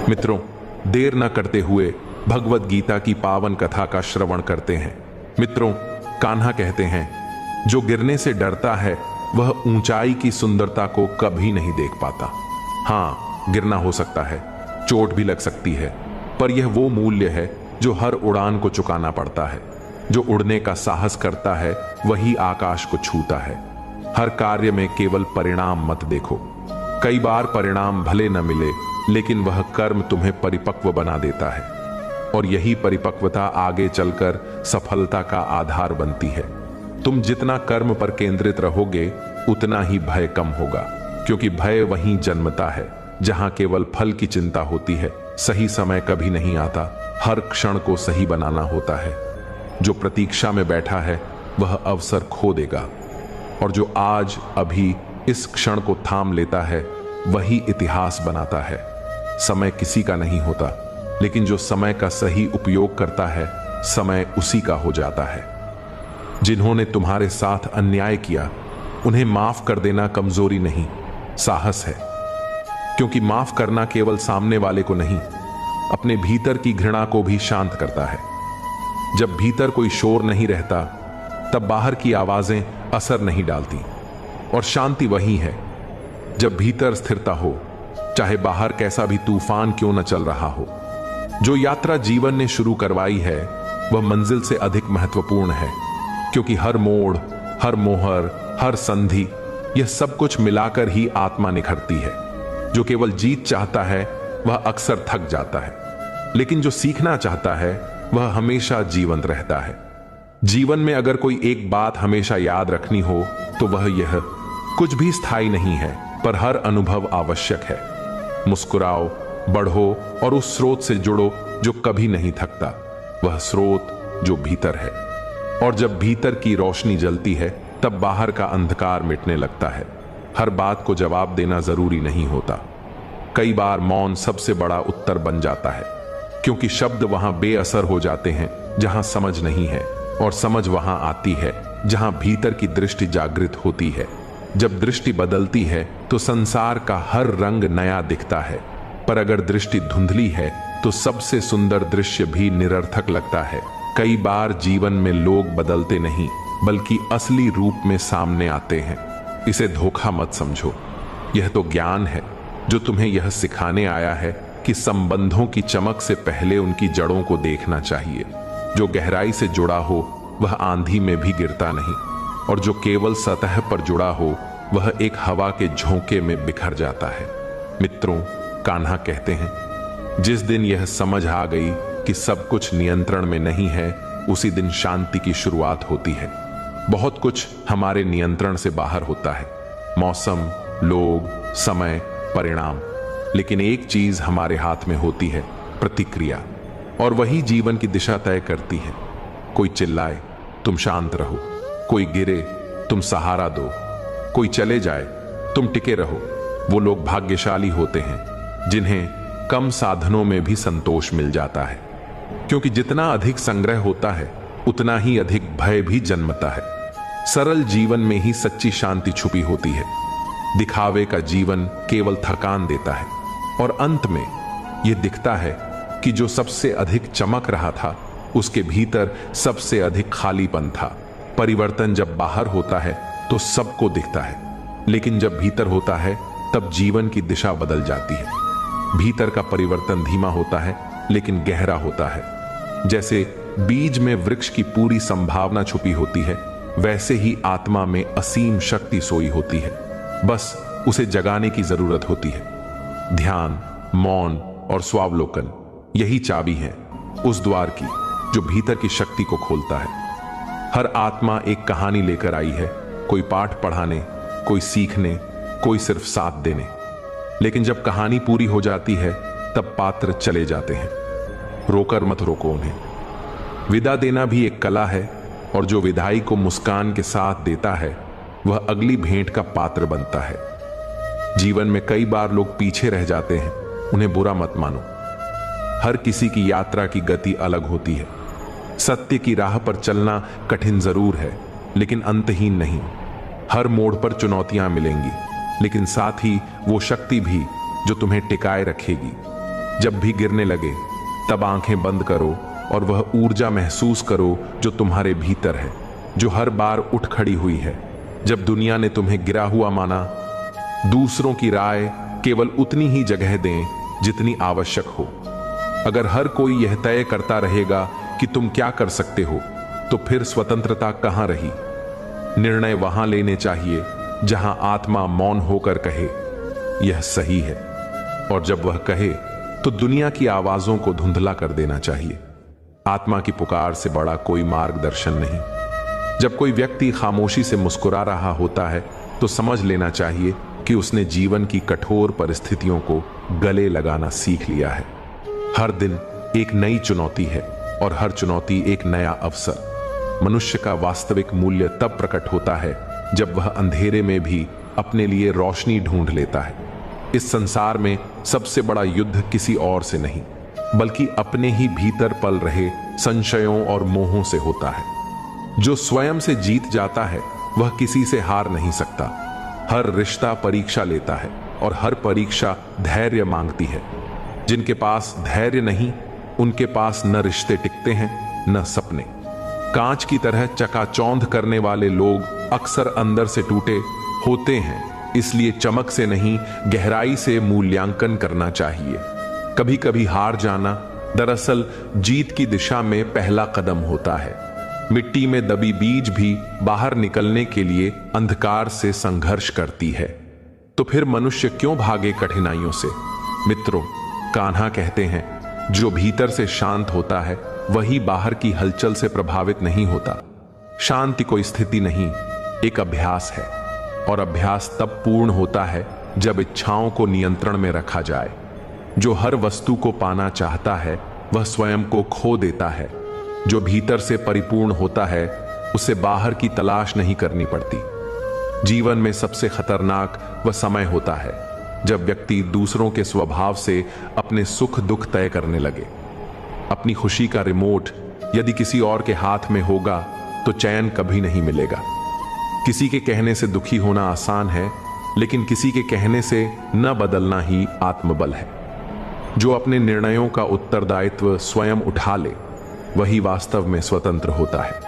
मित्रों, देर न करते हुए भगवत गीता की पावन कथा का श्रवण करते हैं। मित्रों, कान्हा कहते हैं, जो गिरने से डरता है वह ऊंचाई की सुंदरता को कभी नहीं देख पाता। हाँ, गिरना हो सकता है, चोट भी लग सकती है, पर यह वो मूल्य है जो हर उड़ान को चुकाना पड़ता है। जो उड़ने का साहस करता है वही आकाश को छूता है। हर कार्य में केवल परिणाम मत देखो। कई बार परिणाम भले न मिले, लेकिन वह कर्म तुम्हें परिपक्व बना देता है, और यही परिपक्वता आगे चलकर सफलता का आधार बनती है। तुम जितना कर्म पर केंद्रित रहोगे उतना ही भय कम होगा, क्योंकि भय वहीं जन्मता है जहां केवल फल की चिंता होती है। सही समय कभी नहीं आता, हर क्षण को सही बनाना होता है। जो प्रतीक्षा में बैठा है वह अवसर खो देगा, और जो आज अभी इस क्षण को थाम लेता है वही इतिहास बनाता है। समय किसी का नहीं होता, लेकिन जो समय का सही उपयोग करता है समय उसी का हो जाता है। जिन्होंने तुम्हारे साथ अन्याय किया उन्हें माफ कर देना कमजोरी नहीं, साहस है। क्योंकि माफ करना केवल सामने वाले को नहीं, अपने भीतर की घृणा को भी शांत करता है। जब भीतर कोई शोर नहीं रहता तब बाहर की आवाजें असर नहीं डालती, और शांति वही है जब भीतर स्थिरता हो, चाहे बाहर कैसा भी तूफान क्यों न चल रहा हो। जो यात्रा जीवन ने शुरू करवाई है वह मंजिल से अधिक महत्वपूर्ण है, क्योंकि हर मोड़, हर मोहर, हर संधि, यह सब कुछ मिलाकर ही आत्मा निखरती है। जो केवल जीत चाहता है वह अक्सर थक जाता है, लेकिन जो सीखना चाहता है वह हमेशा जीवंत रहता है। जीवन में अगर कोई एक बात हमेशा याद रखनी हो तो वह यह, कुछ भी स्थायी नहीं है, पर हर अनुभव आवश्यक है। मुस्कुराओ, बढ़ो और उस स्रोत से जुड़ो जो कभी नहीं थकता, वह स्रोत जो भीतर है। और जब भीतर की रोशनी जलती है तब बाहर का अंधकार मिटने लगता है। हर बात को जवाब देना जरूरी नहीं होता। कई बार मौन सबसे बड़ा उत्तर बन जाता है, क्योंकि शब्द वहां बेअसर हो जाते हैं जहां समझ नहीं है, और समझ वहां आती है जहां भीतर की दृष्टि जागृत होती है। जब दृष्टि बदलती है तो संसार का हर रंग नया दिखता है, पर अगर दृष्टि धुंधली है तो सबसे सुंदर दृश्य भी निरर्थक लगता है। कई बार जीवन में लोग बदलते नहीं, बल्कि असली रूप में सामने आते हैं। इसे धोखा मत समझो, यह तो ज्ञान है जो तुम्हें यह सिखाने आया है कि संबंधों की चमक से पहले उनकी जड़ों को देखना चाहिए। जो गहराई से जुड़ा हो वह आंधी में भी गिरता नहीं, और जो केवल सतह पर जुड़ा हो वह एक हवा के झोंके में बिखर जाता है। मित्रों, कान्हा कहते हैं, जिस दिन यह समझ आ गई कि सब कुछ नियंत्रण में नहीं है, उसी दिन शांति की शुरुआत होती है। बहुत कुछ हमारे नियंत्रण से बाहर होता है, मौसम, लोग, समय, परिणाम, लेकिन एक चीज हमारे हाथ में होती है, प्रतिक्रिया, और वही जीवन की दिशा तय करती है। कोई चिल्लाए, तुम शांत रहो, कोई गिरे, तुम सहारा दो, कोई चले जाए, तुम टिके रहो। वो लोग भाग्यशाली होते हैं जिन्हें कम साधनों में भी संतोष मिल जाता है, क्योंकि जितना अधिक संग्रह होता है उतना ही अधिक भय भी जन्मता है। सरल जीवन में ही सच्ची शांति छुपी होती है। दिखावे का जीवन केवल थकान देता है, और अंत में यह दिखता है कि जो सबसे अधिक चमक रहा था उसके भीतर सबसे अधिक खालीपन था। परिवर्तन जब बाहर होता है तो सबको दिखता है, लेकिन जब भीतर होता है तब जीवन की दिशा बदल जाती है। भीतर का परिवर्तन धीमा होता है लेकिन गहरा होता है। जैसे बीज में वृक्ष की पूरी संभावना छुपी होती है, वैसे ही आत्मा में असीम शक्ति सोई होती है, बस उसे जगाने की जरूरत होती है। ध्यान, मौन और स्वावलोकन, यही चाबी है उस द्वार की जो भीतर की शक्ति को खोलता है। हर आत्मा एक कहानी लेकर आई है, कोई पाठ पढ़ाने, कोई सीखने, कोई सिर्फ साथ देने। लेकिन जब कहानी पूरी हो जाती है तब पात्र चले जाते हैं। रोकर मत रोको उन्हें। विदा देना भी एक कला है, और जो विदाई को मुस्कान के साथ देता है वह अगली भेंट का पात्र बनता है। जीवन में कई बार लोग पीछे रह जाते हैं, उन्हें बुरा मत मानो। हर किसी की यात्रा की गति अलग होती है। सत्य की राह पर चलना कठिन जरूर है, लेकिन अंतहीन नहीं। हर मोड़ पर चुनौतियां मिलेंगी, लेकिन साथ ही वो शक्ति भी जो तुम्हें टिकाए रखेगी। जब भी गिरने लगे तब आंखें बंद करो और वह ऊर्जा महसूस करो जो तुम्हारे भीतर है, जो हर बार उठ खड़ी हुई है। जब दुनिया ने तुम्हें गिरा हुआ माना, दूसरों की राय केवल उतनी ही जगह दें जितनी आवश्यक हो। अगर हर कोई यह तय करता रहेगा कि तुम क्या कर सकते हो, तो फिर स्वतंत्रता कहां रही। निर्णय वहां लेने चाहिए जहां आत्मा मौन होकर कहे यह सही है, और जब वह कहे तो दुनिया की आवाजों को धुंधला कर देना चाहिए। आत्मा की पुकार से बड़ा कोई मार्गदर्शन नहीं। जब कोई व्यक्ति खामोशी से मुस्कुरा रहा होता है तो समझ लेना चाहिए कि उसने जीवन की कठोर परिस्थितियों को गले लगाना सीख लिया है। हर दिन एक नई चुनौती है और हर चुनौती एक नया अवसर। मनुष्य का वास्तविक मूल्य तब प्रकट होता है जब वह अंधेरे में भी अपने लिए रोशनी ढूंढ लेता है। इस संसार में सबसे बड़ा युद्ध किसी और से नहीं, बल्कि अपने ही भीतर पल रहे संशयों और मोहों से होता है। जो स्वयं से जीत जाता है वह किसी से हार नहीं सकता। हर रिश्ता परीक्षा लेता है और हर परीक्षा धैर्य मांगती है। जिनके पास धैर्य नहीं, उनके पास न रिश्ते टिकते हैं न सपने। कांच की तरह चकाचौंध करने वाले लोग अक्सर अंदर से टूटे होते हैं, इसलिए चमक से नहीं गहराई से मूल्यांकन करना चाहिए। कभी कभी हार जाना दरअसल जीत की दिशा में पहला कदम होता है। मिट्टी में दबी बीज भी बाहर निकलने के लिए अंधकार से संघर्ष करती है। तो फिर मनुष्य क्यों भागे कठिनाइयों से? मित्रों, कान्हा कहते हैं, जो भीतर से शांत होता है वही बाहर की हलचल से प्रभावित नहीं होता। शांति कोई स्थिति नहीं, एक अभ्यास है, और अभ्यास तब पूर्ण होता है जब इच्छाओं को नियंत्रण में रखा जाए। जो हर वस्तु को पाना चाहता है वह स्वयं को खो देता है। जो भीतर से परिपूर्ण होता है उसे बाहर की तलाश नहीं करनी पड़ती। जीवन में सबसे खतरनाक वह समय होता है जब व्यक्ति दूसरों के स्वभाव से अपने सुख दुख तय करने लगे। अपनी खुशी का रिमोट यदि किसी और के हाथ में होगा तो चैन कभी नहीं मिलेगा। किसी के कहने से दुखी होना आसान है, लेकिन किसी के कहने से न बदलना ही आत्मबल है। जो अपने निर्णयों का उत्तरदायित्व स्वयं उठा ले वही वास्तव में स्वतंत्र होता है।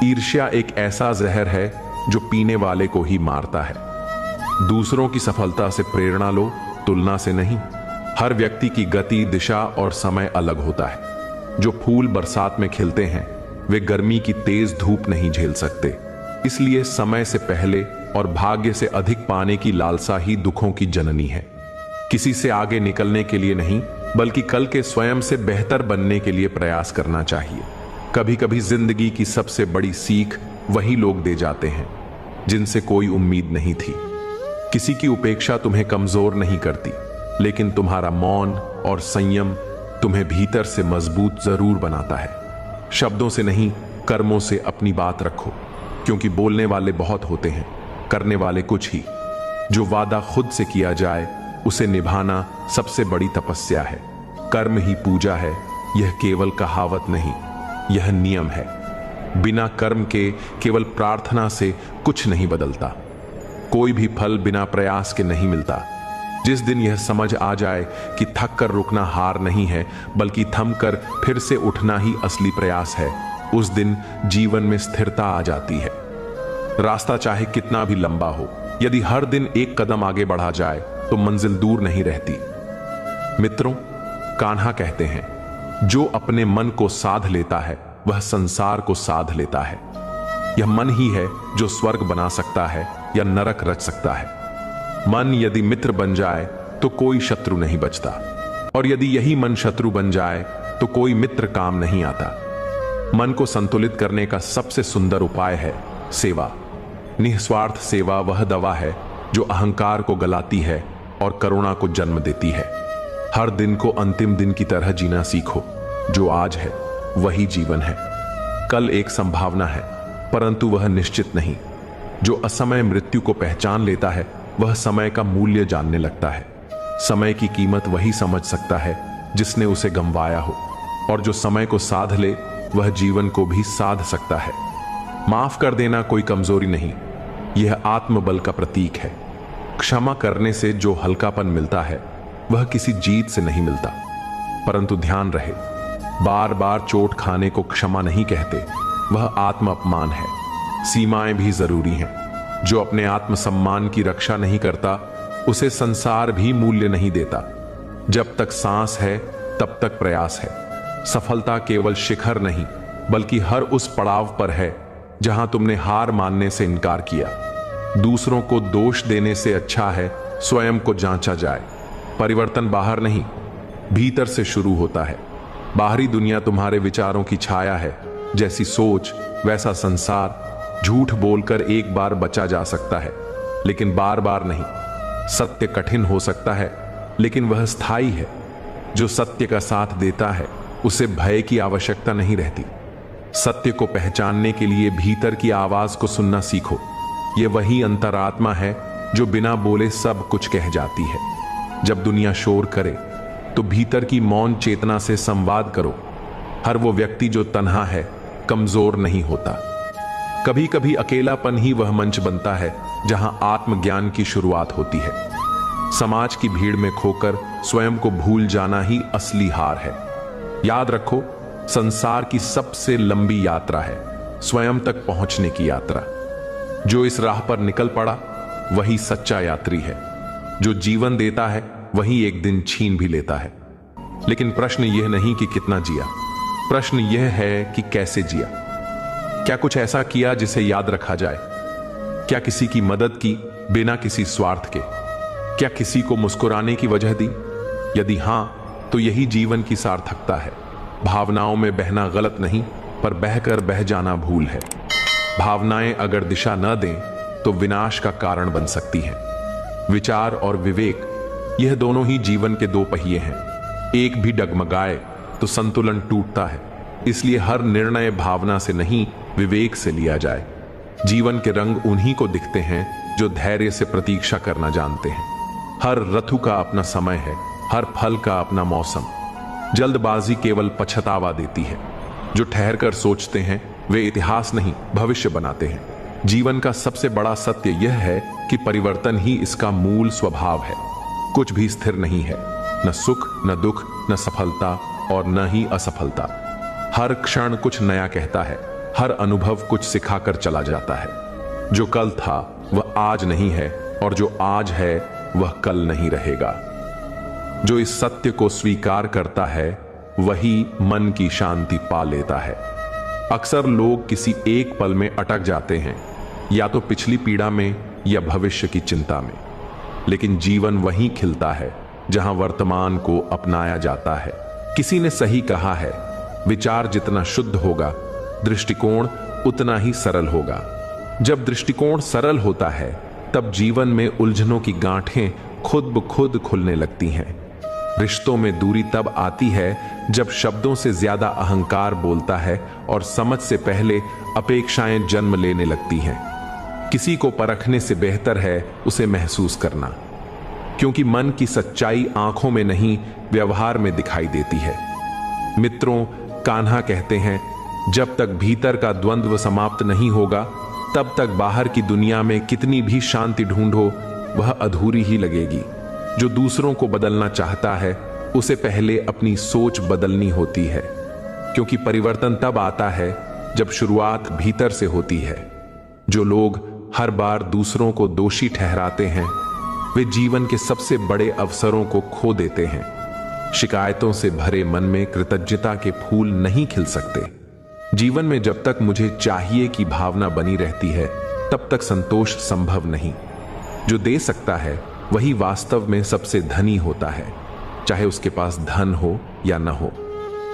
ईर्ष्या एक ऐसा जहर है जो पीने वाले को ही मारता है। दूसरों की सफलता से प्रेरणा लो, तुलना से नहीं। हर व्यक्ति की गति, दिशा और समय अलग होता है। जो फूल बरसात में खिलते हैं वे गर्मी की तेज धूप नहीं झेल सकते। इसलिए समय से पहले और भाग्य से अधिक पाने की लालसा ही दुखों की जननी है। किसी से आगे निकलने के लिए नहीं, बल्कि कल के स्वयं से बेहतर बनने के लिए प्रयास करना चाहिए। कभी कभी जिंदगी की सबसे बड़ी सीख वही लोग दे जाते हैं जिनसे कोई उम्मीद नहीं थी। किसी की उपेक्षा तुम्हें कमजोर नहीं करती, लेकिन तुम्हारा मौन और संयम तुम्हें भीतर से मजबूत जरूर बनाता है। शब्दों से नहीं, कर्मों से अपनी बात रखो, क्योंकि बोलने वाले बहुत होते हैं, करने वाले कुछ ही। जो वादा खुद से किया जाए उसे निभाना सबसे बड़ी तपस्या है। कर्म ही पूजा है, यह केवल कहावत नहीं, यह नियम है। बिना कर्म के केवल प्रार्थना से कुछ नहीं बदलता। कोई भी फल बिना प्रयास के नहीं मिलता। जिस दिन यह समझ आ जाए कि थक कर रुकना हार नहीं है, बल्कि थम कर फिर से उठना ही असली प्रयास है, उस दिन जीवन में स्थिरता आ जाती है। रास्ता चाहे कितना भी लंबा हो, यदि हर दिन एक कदम आगे बढ़ा जाए तो मंजिल दूर नहीं रहती। मित्रों, कान्हा कहते हैं, जो अपने मन को साध लेता है वह संसार को साध लेता है। यह मन ही है जो स्वर्ग बना सकता है या नरक रच सकता है। मन यदि मित्र बन जाए तो कोई शत्रु नहीं बचता, और यदि यही मन शत्रु बन जाए तो कोई मित्र काम नहीं आता। मन को संतुलित करने का सबसे सुंदर उपाय है सेवा। निस्वार्थ सेवा वह दवा है जो अहंकार को गलाती है और करुणा को जन्म देती है। हर दिन को अंतिम दिन की तरह जीना सीखो। जो आज है वही जीवन है। कल एक संभावना है, परंतु वह निश्चित नहीं। जो असमय मृत्यु को पहचान लेता है वह समय का मूल्य जानने लगता है। समय की कीमत वही समझ सकता है जिसने उसे गंवाया हो, और जो समय को साध ले वह जीवन को भी साध सकता है। माफ कर देना कोई कमजोरी नहीं, यह आत्मबल का प्रतीक है। क्षमा करने से जो हल्कापन मिलता है वह किसी जीत से नहीं मिलता। परंतु ध्यान रहे, बार बार चोट खाने को क्षमा नहीं कहते, वह आत्म अपमान है। सीमाएं भी जरूरी हैं। जो अपने आत्मसम्मान की रक्षा नहीं करता, उसे संसार भी मूल्य नहीं देता। जब तक सांस है तब तक प्रयास है। सफलता केवल शिखर नहीं, बल्कि हर उस पड़ाव पर है जहां तुमने हार मानने से इनकार किया। दूसरों को दोष देने से अच्छा है स्वयं को जांचा जाए। परिवर्तन बाहर नहीं, भीतर से शुरू होता है। बाहरी दुनिया तुम्हारे विचारों की छाया है। जैसी सोच वैसा संसार। झूठ बोलकर एक बार बचा जा सकता है, लेकिन बार बार नहीं। सत्य कठिन हो सकता है, लेकिन वह स्थायी है। जो सत्य का साथ देता है, उसे भय की आवश्यकता नहीं रहती। सत्य को पहचानने के लिए भीतर की आवाज को सुनना सीखो। यह वही अंतरात्मा है जो बिना बोले सब कुछ कह जाती है। जब दुनिया शोर करे तो भीतर की मौन चेतना से संवाद करो। हर वो व्यक्ति जो तन्हा है कमजोर नहीं होता। कभी कभी अकेलापन ही वह मंच बनता है जहां आत्मज्ञान की शुरुआत होती है। समाज की भीड़ में खोकर स्वयं को भूल जाना ही असली हार है। याद रखो, संसार की सबसे लंबी यात्रा है स्वयं तक पहुंचने की यात्रा। जो इस राह पर निकल पड़ा वही सच्चा यात्री है। जो जीवन देता है वही एक दिन छीन भी लेता है। लेकिन प्रश्न यह नहीं कि कितना जिया, प्रश्न यह है कि कैसे जिया। क्या कुछ ऐसा किया जिसे याद रखा जाए? क्या किसी की मदद की बिना किसी स्वार्थ के? क्या किसी को मुस्कुराने की वजह दी? यदि हां, तो यही जीवन की सार्थकता है। भावनाओं में बहना गलत नहीं, पर बहकर बह जाना भूल है। भावनाएं अगर दिशा न दें तो विनाश का कारण बन सकती हैं। विचार और विवेक, यह दोनों ही जीवन के दो पहिए हैं। एक भी डगमगाए तो संतुलन टूटता है। इसलिए हर निर्णय भावना से नहीं, विवेक से लिया जाए। जीवन के रंग उन्हीं को दिखते हैं जो धैर्य से प्रतीक्षा करना जानते हैं। हर ऋतु का अपना समय है, हर फल का अपना मौसम। जल्दबाजी केवल पछतावा देती है। जो ठहर कर सोचते हैं वे इतिहास नहीं, भविष्य बनाते हैं। जीवन का सबसे बड़ा सत्य यह है कि परिवर्तन ही इसका मूल स्वभाव है। कुछ भी स्थिर नहीं है, न सुख न दुख, न सफलता और न ही असफलता। हर क्षण कुछ नया कहता है, हर अनुभव कुछ सिखाकर चला जाता है। जो कल था वह आज नहीं है, और जो आज है वह कल नहीं रहेगा। जो इस सत्य को स्वीकार करता है वही मन की शांति पा लेता है। अक्सर लोग किसी एक पल में अटक जाते हैं, या तो पिछली पीड़ा में या भविष्य की चिंता में। लेकिन जीवन वहीं खिलता है जहां वर्तमान को अपनाया जाता है। किसी ने सही कहा है, विचार जितना शुद्ध होगा, दृष्टिकोण उतना ही सरल होगा। जब दृष्टिकोण सरल होता है, तब जीवन में उलझनों की गांठें खुद ब खुद खुलने लगती हैं। रिश्तों में दूरी तब आती है जब शब्दों से ज्यादा अहंकार बोलता है और समझ से पहले अपेक्षाएं जन्म लेने लगती हैं। किसी को परखने से बेहतर है उसे महसूस करना, क्योंकि मन की सच्चाई आंखों में नहीं, व्यवहार में दिखाई देती है। मित्रों, कान्हा कहते हैं, जब तक भीतर का द्वंद्व समाप्त नहीं होगा, तब तक बाहर की दुनिया में कितनी भी शांति ढूंढो, वह अधूरी ही लगेगी। जो दूसरों को बदलना चाहता है, उसे पहले अपनी सोच बदलनी होती है, क्योंकि परिवर्तन तब आता है जब शुरुआत भीतर से होती है। जो लोग हर बार दूसरों को दोषी ठहराते हैं, वे जीवन के सबसे बड़े अवसरों को खो देते हैं। शिकायतों से भरे मन में कृतज्ञता के फूल नहीं खिल सकते। जीवन में जब तक मुझे चाहिए की भावना बनी रहती है, तब तक संतोष संभव नहीं। जो दे सकता है वही वास्तव में सबसे धनी होता है, चाहे उसके पास धन हो या न हो।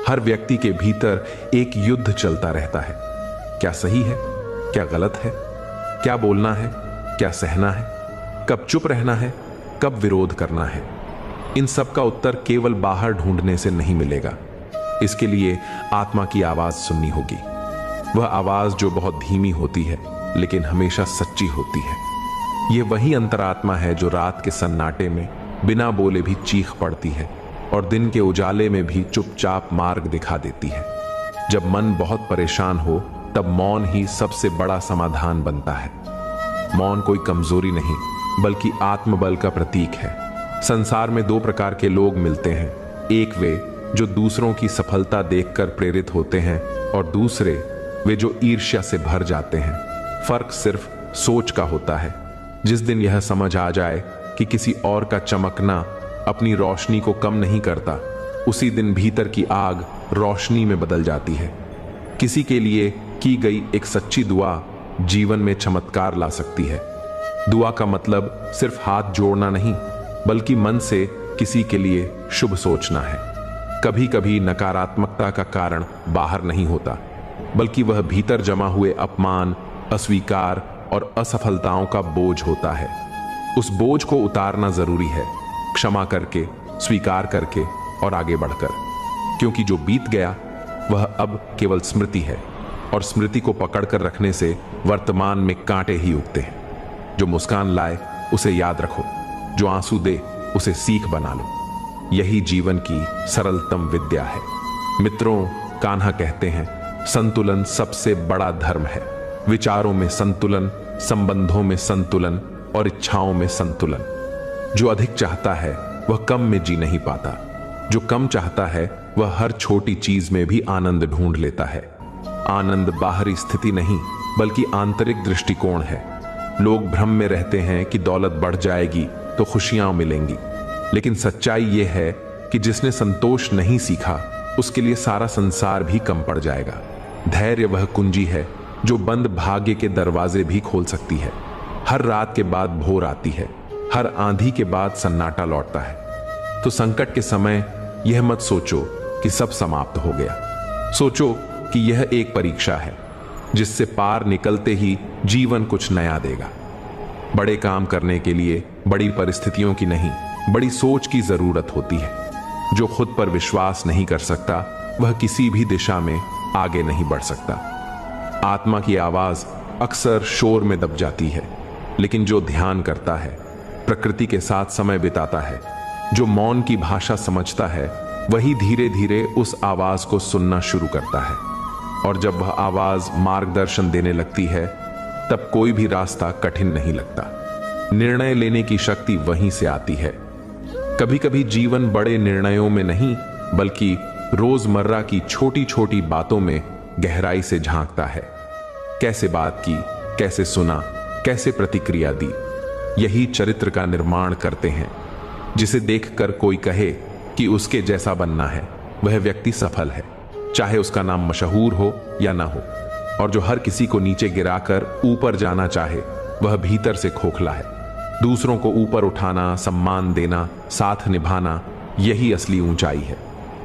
हर व्यक्ति के भीतर एक युद्ध चलता रहता है। क्या सही है, क्या गलत है, क्या बोलना है, क्या सहना है, कब चुप रहना है, कब विरोध करना है। इन सब का उत्तर केवल बाहर ढूंढने से नहीं मिलेगा। इसके लिए आत्मा की आवाज सुननी होगी। वह आवाज जो बहुत धीमी होती है, लेकिन हमेशा सच्ची होती है। यह वही अंतरात्मा है जो रात के सन्नाटे में बिना बोले भी चीख पड़ती है और दिन के उजाले में भी चुपचाप मार्ग दिखा देती है। जब मन बहुत परेशान हो, तब मौन ही सबसे बड़ा समाधान बनता है। मौन कोई कमजोरी नहीं, बल्कि आत्मबल का प्रतीक है। संसार में दो प्रकार के लोग मिलते हैं, एक वे जो दूसरों की सफलता देखकर प्रेरित होते हैं और दूसरे वे जो ईर्ष्या से भर जाते हैं। फर्क सिर्फ सोच का होता है। जिस दिन यह समझ आ जाए कि किसी और का चमकना अपनी रोशनी को कम नहीं करता, उसी दिन भीतर की आग रोशनी में बदल जाती है। किसी के लिए की गई एक सच्ची दुआ जीवन में चमत्कार ला सकती है। दुआ का मतलब सिर्फ हाथ जोड़ना नहीं, बल्कि मन से किसी के लिए शुभ सोचना है। कभी कभी नकारात्मकता का कारण बाहर नहीं होता, बल्कि वह भीतर जमा हुए अपमान, अस्वीकार और असफलताओं का बोझ होता है। उस बोझ को उतारना जरूरी है, क्षमा करके, स्वीकार करके और आगे बढ़कर, क्योंकि जो बीत गया वह अब केवल स्मृति है और स्मृति को पकड़कर रखने से वर्तमान में कांटे ही उगते हैं। जो मुस्कान लाए उसे याद रखो, जो आंसू दे उसे सीख बना लो। यही जीवन की सरलतम विद्या है। मित्रों, कान्हा कहते हैं, संतुलन सबसे बड़ा धर्म है। विचारों में संतुलन, संबंधों में संतुलन और इच्छाओं में संतुलन। जो अधिक चाहता है वह कम में जी नहीं पाता। जो कम चाहता है वह हर छोटी चीज में भी आनंद ढूंढ लेता है। आनंद बाहरी स्थिति नहीं, बल्कि आंतरिक दृष्टिकोण है। लोग भ्रम में रहते हैं कि दौलत बढ़ जाएगी तो खुशियां मिलेंगी, लेकिन सच्चाई यह है कि जिसने संतोष नहीं सीखा उसके लिए सारा संसार भी कम पड़ जाएगा। धैर्य वह कुंजी है जो बंद भाग्य के दरवाजे भी खोल सकती है। हर रात के बाद भोर आती है, हर आंधी के बाद सन्नाटा लौटता है। तो संकट के समय यह मत सोचो कि सब समाप्त हो गया। सोचो कि यह एक परीक्षा है जिससे पार निकलते ही जीवन कुछ नया देगा। बड़े काम करने के लिए बड़ी परिस्थितियों की नहीं, बड़ी सोच की जरूरत होती है। जो खुद पर विश्वास नहीं कर सकता वह किसी भी दिशा में आगे नहीं बढ़ सकता। आत्मा की आवाज अक्सर शोर में दब जाती है, लेकिन जो ध्यान करता है, प्रकृति के साथ समय बिताता है, जो मौन की भाषा समझता है, वही धीरे धीरे उस आवाज को सुनना शुरू करता है। और जब वह आवाज मार्गदर्शन देने लगती है, तब कोई भी रास्ता कठिन नहीं लगता। निर्णय लेने की शक्ति वहीं से आती है। कभी कभी जीवन बड़े निर्णयों में नहीं, बल्कि रोजमर्रा की छोटी छोटी बातों में गहराई से झांकता है। कैसे बात की, कैसे सुना, कैसे प्रतिक्रिया दी, यही चरित्र का निर्माण करते हैं। जिसे देखकर कोई कहे कि उसके जैसा बनना है, वह व्यक्ति सफल है, चाहे उसका नाम मशहूर हो या ना हो। और जो हर किसी को नीचे गिराकर ऊपर जाना चाहे, वह भीतर से खोखला है। दूसरों को ऊपर उठाना, सम्मान देना, साथ निभाना, यही असली ऊंचाई है।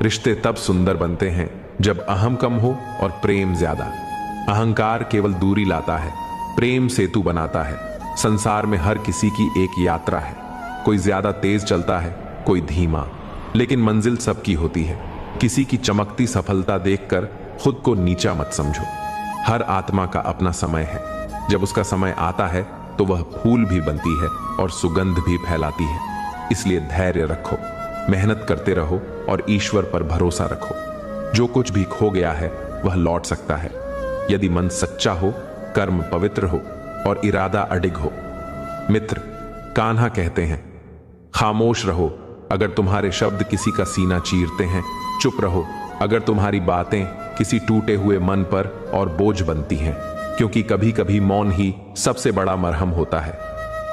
रिश्ते तब सुंदर बनते हैं जब अहम कम हो और प्रेम ज्यादा। अहंकार केवल दूरी लाता है, प्रेम सेतु बनाता है। संसार में हर किसी की एक यात्रा है। कोई ज्यादा तेज चलता है, कोई धीमा, लेकिन मंजिल सबकी होती है। किसी की चमकती सफलता देखकर खुद को नीचा मत समझो। हर आत्मा का अपना समय है। जब उसका समय आता है तो वह फूल भी बनती है और सुगंध भी फैलाती है। इसलिए धैर्य रखो, मेहनत करते रहो और ईश्वर पर भरोसा रखो। जो कुछ भी खो गया है वह लौट सकता है, यदि मन सच्चा हो, कर्म पवित्र हो और इरादा अडिग हो। मित्र, कान्हा कहते हैं, खामोश रहो अगर तुम्हारे शब्द किसी का सीना चीरते हैं। चुप रहो अगर तुम्हारी बातें किसी टूटे हुए मन पर और बोझ बनती हैं, क्योंकि कभी कभी मौन ही सबसे बड़ा मरहम होता है।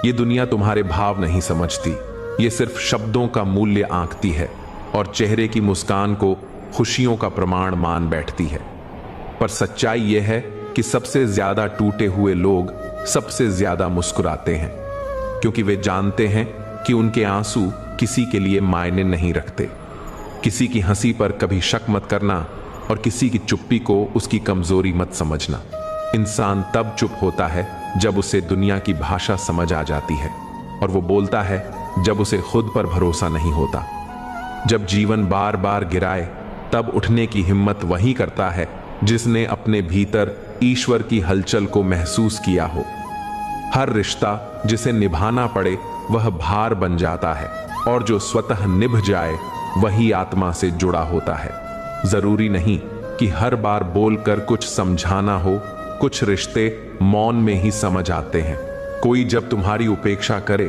ये दुनिया तुम्हारे भाव नहीं समझती, ये सिर्फ शब्दों का मूल्य आंकती है और चेहरे की मुस्कान को खुशियों का प्रमाण मान बैठती है। पर सच्चाई यह है कि सबसे ज्यादा टूटे हुए लोग सबसे ज्यादा मुस्कुराते हैं, क्योंकि वे जानते हैं कि उनके आंसू किसी के लिए मायने नहीं रखते। किसी की हंसी पर कभी शक मत करना और किसी की चुप्पी को उसकी कमजोरी मत समझना। इंसान तब चुप होता है जब उसे दुनिया की भाषा समझ आ जाती है, और वो बोलता है जब उसे खुद पर भरोसा नहीं होता। जब जीवन बार बार गिराए, तब उठने की हिम्मत वही करता है जिसने अपने भीतर ईश्वर की हलचल को महसूस किया हो। हर रिश्ता जिसे निभाना पड़े वह भार बन जाता है, और जो स्वतः निभ जाए वही आत्मा से जुड़ा होता है। जरूरी नहीं कि हर बार बोलकर कुछ समझाना हो, कुछ रिश्ते मौन में ही समझ आते हैं। कोई जब तुम्हारी उपेक्षा करे,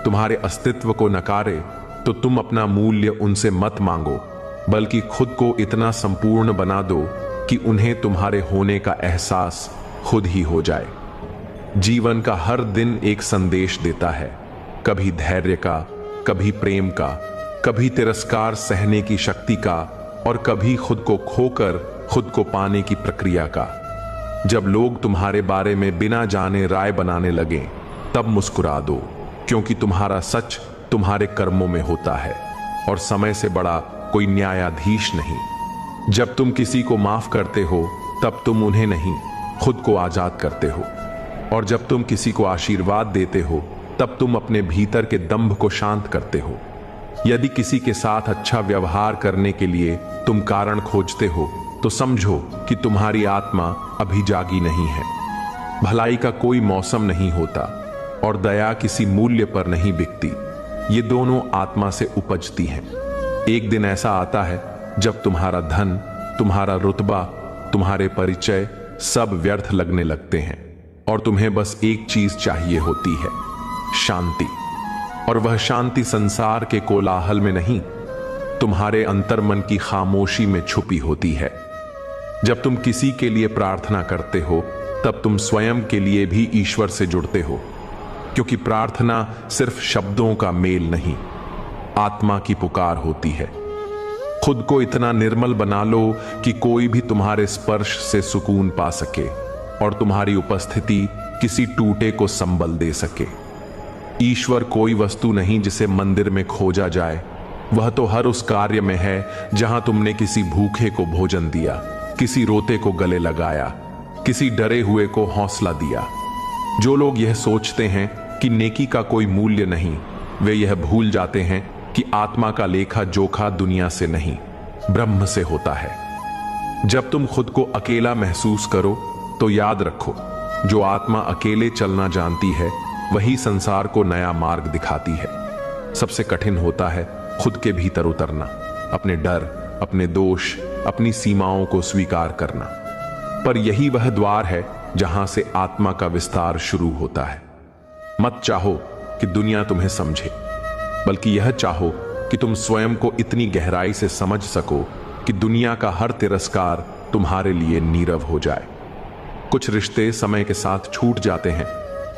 तुम्हारे अस्तित्व को नकारे, तो तुम अपना मूल्य उनसे मत मांगो, बल्कि खुद को इतना संपूर्ण बना दो कि उन्हें तुम्हारे होने का एहसास खुद ही हो जाए। जीवन का हर दिन एक संदेश देता है, कभी धैर्य का, कभी प्रेम का, कभी तिरस्कार सहने की शक्ति का, और कभी खुद को खोकर खुद को पाने की प्रक्रिया का। जब लोग तुम्हारे बारे में बिना जाने राय बनाने लगे, तब मुस्कुरा दो, क्योंकि तुम्हारा सच तुम्हारे कर्मों में होता है और समय से बड़ा कोई न्यायाधीश नहीं। जब तुम किसी को माफ करते हो, तब तुम उन्हें नहीं, खुद को आजाद करते हो। और जब तुम किसी को आशीर्वाद देते हो, तब तुम अपने भीतर के दंभ को शांत करते हो। यदि किसी के साथ अच्छा व्यवहार करने के लिए तुम कारण खोजते हो, तो समझो कि तुम्हारी आत्मा अभी जागी नहीं है। भलाई का कोई मौसम नहीं होता और दया किसी मूल्य पर नहीं बिकती। ये दोनों आत्मा से उपजती हैं। एक दिन ऐसा आता है जब तुम्हारा धन, तुम्हारा रुतबा, तुम्हारे परिचय सब व्यर्थ लगने लगते हैं और तुम्हें बस एक चीज चाहिए होती है, शांति। और वह शांति संसार के कोलाहल में नहीं, तुम्हारे अंतर्मन की खामोशी में छुपी होती है। जब तुम किसी के लिए प्रार्थना करते हो, तब तुम स्वयं के लिए भी ईश्वर से जुड़ते हो, क्योंकि प्रार्थना सिर्फ शब्दों का मेल नहीं, आत्मा की पुकार होती है। खुद को इतना निर्मल बना लो कि कोई भी तुम्हारे स्पर्श से सुकून पा सके और तुम्हारी उपस्थिति किसी टूटे को संबल दे सके। ईश्वर कोई वस्तु नहीं जिसे मंदिर में खोजा जाए, वह तो हर उस कार्य में है जहां तुमने किसी भूखे को भोजन दिया, किसी रोते को गले लगाया, किसी डरे हुए को हौसला दिया। जो लोग यह सोचते हैं कि नेकी का कोई मूल्य नहीं, वे यह भूल जाते हैं कि आत्मा का लेखा जोखा दुनिया से नहीं, ब्रह्म से होता है। जब तुम खुद को अकेला महसूस करो, तो याद रखो, जो आत्मा अकेले चलना जानती है, वही संसार को नया मार्ग दिखाती है। सबसे कठिन होता है खुद के भीतर उतरना, अपने डर, अपने दोष, अपनी सीमाओं को स्वीकार करना। पर यही वह द्वार है जहां से आत्मा का विस्तार शुरू होता है। मत चाहो कि दुनिया तुम्हें समझे, बल्कि यह चाहो कि तुम स्वयं को इतनी गहराई से समझ सको कि दुनिया का हर तिरस्कार तुम्हारे लिए नीरव हो जाए। कुछ रिश्ते समय के साथ छूट जाते हैं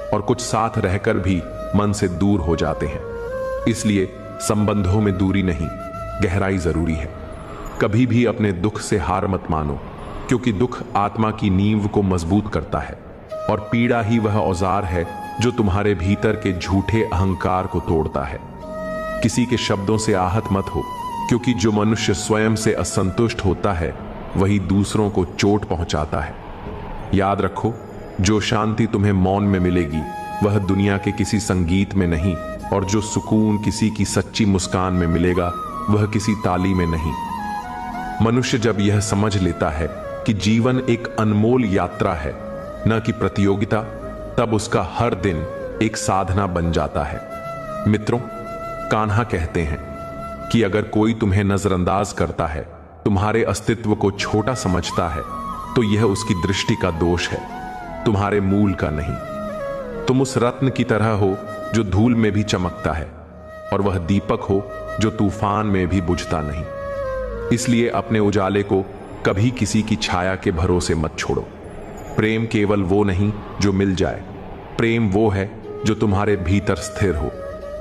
और कुछ साथ रहकर भी मन से दूर हो जाते हैं। इसलिए संबंधों में दूरी नहीं, गहराई जरूरी है। कभी भी अपने दुख से हार मत मानो, क्योंकि दुख आत्मा की नींव को मजबूत करता है और पीड़ा ही वह औजार है जो तुम्हारे भीतर के झूठे अहंकार को तोड़ता है। किसी के शब्दों से आहत मत हो, क्योंकि जो मनुष्य स्वयं से असंतुष्ट होता है, वही दूसरों को चोट पहुंचाता है। याद रखो, जो शांति तुम्हें मौन में मिलेगी, वह दुनिया के किसी संगीत में नहीं, और जो सुकून किसी की सच्ची मुस्कान में मिलेगा, वह किसी ताली में नहीं। मनुष्य जब यह समझ लेता है कि जीवन एक अनमोल यात्रा है, न कि प्रतियोगिता, तब उसका हर दिन एक साधना बन जाता है। मित्रों, कान्हा कहते हैं कि अगर कोई तुम्हें नजरअंदाज करता है, तुम्हारे अस्तित्व को छोटा समझता है, तो यह उसकी दृष्टि का दोष है, तुम्हारे मूल का नहीं। तुम उस रत्न की तरह हो जो धूल में भी चमकता है, और वह दीपक हो जो तूफान में भी बुझता नहीं। इसलिए अपने उजाले को कभी किसी की छाया के भरोसे मत छोड़ो। प्रेम केवल वो नहीं जो मिल जाए, प्रेम वो है जो तुम्हारे भीतर स्थिर हो,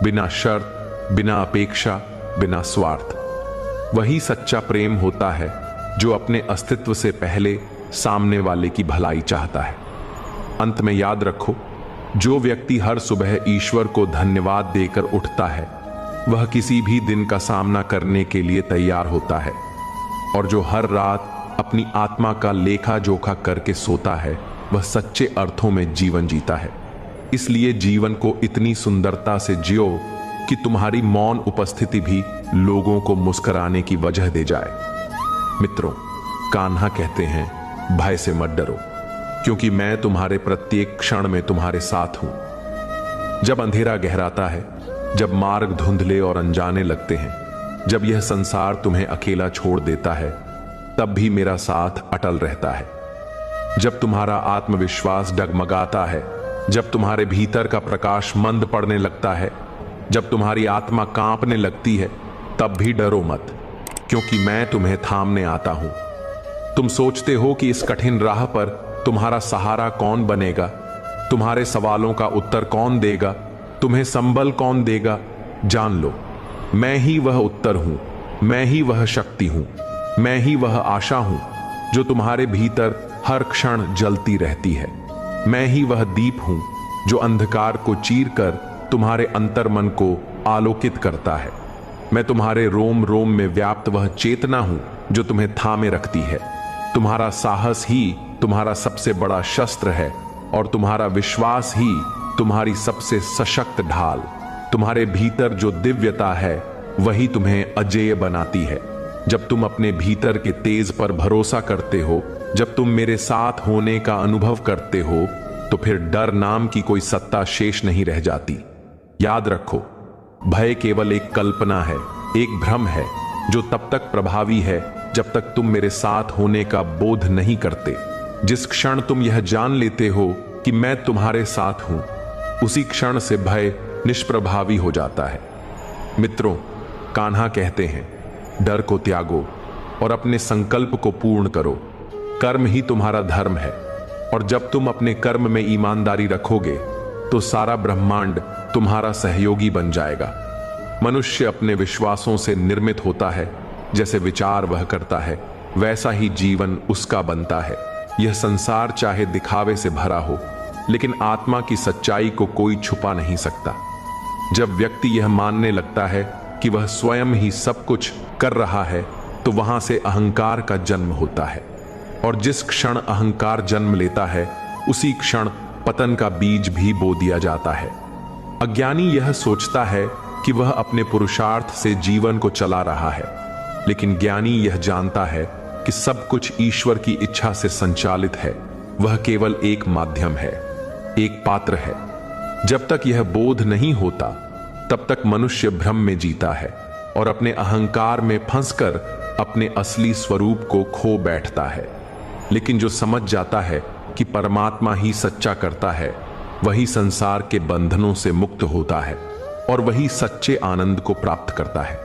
बिना शर्त, बिना अपेक्षा, बिना स्वार्थ। वही सच्चा प्रेम होता है जो अपने अस्तित्व से पहले सामने वाले की भलाई चाहता है। अंत में याद रखो, जो व्यक्ति हर सुबह ईश्वर को धन्यवाद देकर उठता है, वह किसी भी दिन का सामना करने के लिए तैयार होता है, और जो हर रात अपनी आत्मा का लेखा जोखा करके सोता है, वह सच्चे अर्थों में जीवन जीता है। इसलिए जीवन को इतनी सुंदरता से जियो कि तुम्हारी मौन उपस्थिति भी लोगों को मुस्कुराने की वजह दे जाए। मित्रों, कान्हा कहते हैं, भय से मत डरो, क्योंकि मैं तुम्हारे प्रत्येक क्षण में तुम्हारे साथ हूं। जब अंधेरा गहराता है, जब मार्ग धुंधले और अनजाने लगते हैं, जब यह संसार तुम्हें अकेला छोड़ देता है, तब भी मेरा साथ अटल रहता है। जब तुम्हारा आत्मविश्वास डगमगाता है, जब तुम्हारे भीतर का प्रकाश मंद पड़ने लगता है, जब तुम्हारी आत्मा कांपने लगती है तब भी डरो मत, क्योंकि मैं तुम्हें थामने आता हूं। तुम सोचते हो कि इस कठिन राह पर तुम्हारा सहारा कौन बनेगा, तुम्हारे सवालों का उत्तर कौन देगा, तुम्हें संबल कौन देगा। जान लो, मैं ही वह उत्तर हूं, मैं ही वह शक्ति हूं, मैं ही वह आशा हूं जो तुम्हारे भीतर हर क्षण जलती रहती है। मैं ही वह दीप हूं जो अंधकार को चीरकर तुम्हारे अंतर्मन को आलोकित करता है। मैं तुम्हारे रोम रोम में व्याप्त वह चेतना हूं जो तुम्हें थामे रखती है। तुम्हारा साहस ही तुम्हारा सबसे बड़ा शस्त्र है और तुम्हारा विश्वास ही तुम्हारी सबसे सशक्त ढाल। तुम्हारे भीतर जो दिव्यता है वही तुम्हें अजेय बनाती है। जब तुम अपने भीतर के तेज पर भरोसा करते हो, जब तुम मेरे साथ होने का अनुभव करते हो, तो फिर डर नाम की कोई सत्ता शेष नहीं रह जाती। याद रखो, भय केवल एक कल्पना है, एक भ्रम है जो तब तक प्रभावी है जब तक तुम मेरे साथ होने का बोध नहीं करते। जिस क्षण तुम यह जान लेते हो कि मैं तुम्हारे साथ हूं, उसी क्षण से भय निष्प्रभावी हो जाता है। मित्रों, कान्हा कहते हैं, डर को त्यागो और अपने संकल्प को पूर्ण करो। कर्म ही तुम्हारा धर्म है, और जब तुम अपने कर्म में ईमानदारी रखोगे तो सारा ब्रह्मांड तुम्हारा सहयोगी बन जाएगा। मनुष्य अपने विश्वासों से निर्मित होता है। जैसे विचार वह करता है, वैसा ही जीवन उसका बनता है। यह संसार चाहे दिखावे से भरा हो, लेकिन आत्मा की सच्चाई को कोई छुपा नहीं सकता। जब व्यक्ति यह मानने लगता है कि वह स्वयं ही सब कुछ कर रहा है, तो वहां से अहंकार का जन्म होता है, और जिस क्षण अहंकार जन्म लेता है, उसी क्षण पतन का बीज भी बो दिया जाता है। अज्ञानी यह सोचता है कि वह अपने पुरुषार्थ से जीवन को चला रहा है, लेकिन ज्ञानी यह जानता है कि सब कुछ ईश्वर की इच्छा से संचालित है। वह केवल एक माध्यम है, एक पात्र है। जब तक यह बोध नहीं होता, तब तक मनुष्य भ्रम में जीता है और अपने अहंकार में फंसकर अपने असली स्वरूप को खो बैठता है। लेकिन जो समझ जाता है कि परमात्मा ही सच्चा करता है, वही संसार के बंधनों से मुक्त होता है और वही सच्चे आनंद को प्राप्त करता है।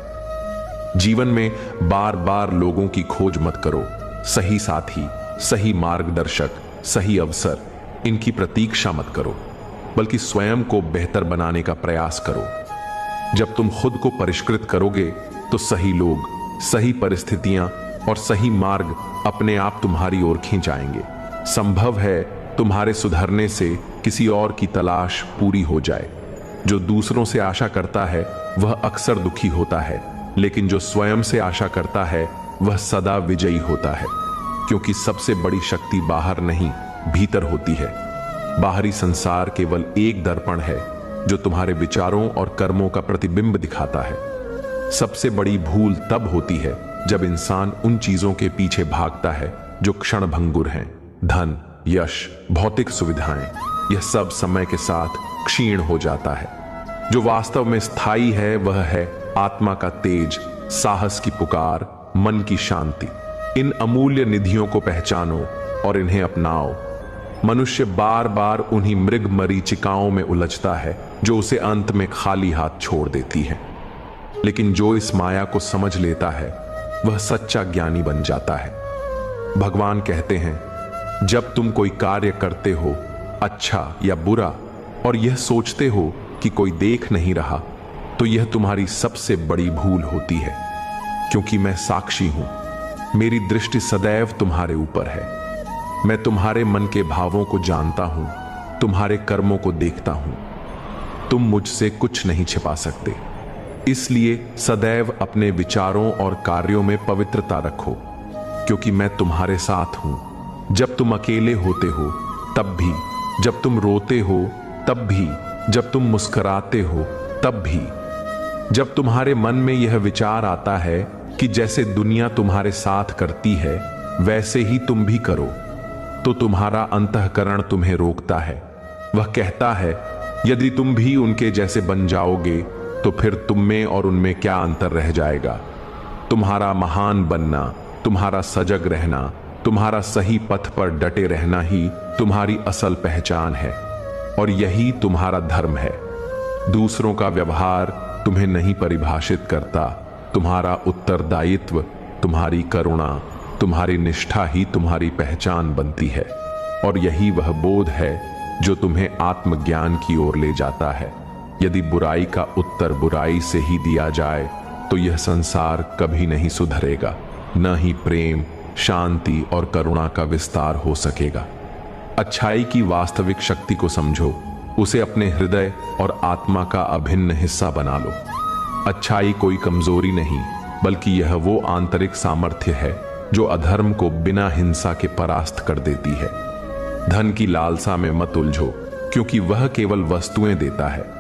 जीवन में बार बार लोगों की खोज मत करो। सही साथी, सही मार्गदर्शक, सही अवसर, इनकी प्रतीक्षा मत करो, बल्कि स्वयं को बेहतर बनाने का प्रयास करो। जब तुम खुद को परिष्कृत करोगे, तो सही लोग, सही परिस्थितियां और सही मार्ग अपने आप तुम्हारी ओर खींच आएंगे। संभव है तुम्हारे सुधरने से किसी और की तलाश पूरी हो जाए। जो दूसरों से आशा करता है वह अक्सर दुखी होता है, लेकिन जो स्वयं से आशा करता है वह सदा विजयी होता है, क्योंकि सबसे बड़ी शक्ति बाहर नहीं, भीतर होती है। बाहरी संसार केवल एक दर्पण है जो तुम्हारे विचारों और कर्मों का प्रतिबिंब दिखाता है। सबसे बड़ी भूल तब होती है जब इंसान उन चीजों के पीछे भागता है जो क्षण भंगुर हैं। धन, यश, भौतिक सुविधाएं, यह सब समय के साथ क्षीण हो जाता है। जो वास्तव में स्थायी है वह है आत्मा का तेज, साहस की पुकार, मन की शांति। इन अमूल्य निधियों को पहचानो और इन्हें अपनाओ। मनुष्य बार बार उन्हीं मृग मरीचिकाओं में उलझता है जो उसे अंत में खाली हाथ छोड़ देती है, लेकिन जो इस माया को समझ लेता है वह सच्चा ज्ञानी बन जाता है। भगवान कहते हैं, जब तुम कोई कार्य करते हो, अच्छा या बुरा, और यह सोचते हो कि कोई देख नहीं रहा, तो यह तुम्हारी सबसे बड़ी भूल होती है, क्योंकि मैं साक्षी हूं। मेरी दृष्टि सदैव तुम्हारे ऊपर है। मैं तुम्हारे मन के भावों को जानता हूं, तुम्हारे कर्मों को देखता हूं। तुम मुझसे कुछ नहीं छिपा सकते, इसलिए सदैव अपने विचारों और कार्यों में पवित्रता रखो, क्योंकि मैं तुम्हारे साथ हूं। जब तुम अकेले होते हो तब भी, जब तुम रोते हो तब भी, जब तुम मुस्कुराते हो तब भी, जब तुम्हारे मन में यह विचार आता है कि जैसे दुनिया तुम्हारे साथ करती है वैसे ही तुम भी करो, तो तुम्हारा अंतःकरण तुम्हें रोकता है। वह कहता है, यदि तुम भी उनके जैसे बन जाओगे तो फिर तुम में और उनमें क्या अंतर रह जाएगा। तुम्हारा महान बनना, तुम्हारा सजग रहना, तुम्हारा सही पथ पर डटे रहना ही तुम्हारी असल पहचान है, और यही तुम्हारा धर्म है। दूसरों का व्यवहार तुम्हें नहीं परिभाषित करता। तुम्हारा उत्तरदायित्व, तुम्हारी करुणा, तुम्हारी निष्ठा ही तुम्हारी पहचान बनती है। और यही वह बोध है जो तुम्हें आत्मज्ञान की ओर ले जाता है। यदि बुराई का उत्तर बुराई से ही दिया जाए तो यह संसार कभी नहीं सुधरेगा, न ही प्रेम, शांति और करुणा का विस्तार हो सकेगा। अच्छाई की वास्तविक शक्ति को समझो, उसे अपने हृदय और आत्मा का अभिन्न हिस्सा बना लो। अच्छाई कोई कमजोरी नहीं, बल्कि यह वो आंतरिक सामर्थ्य है जो अधर्म को बिना हिंसा के परास्त कर देती है। धन की लालसा में मत उलझो, क्योंकि वह केवल वस्तुएं देता है,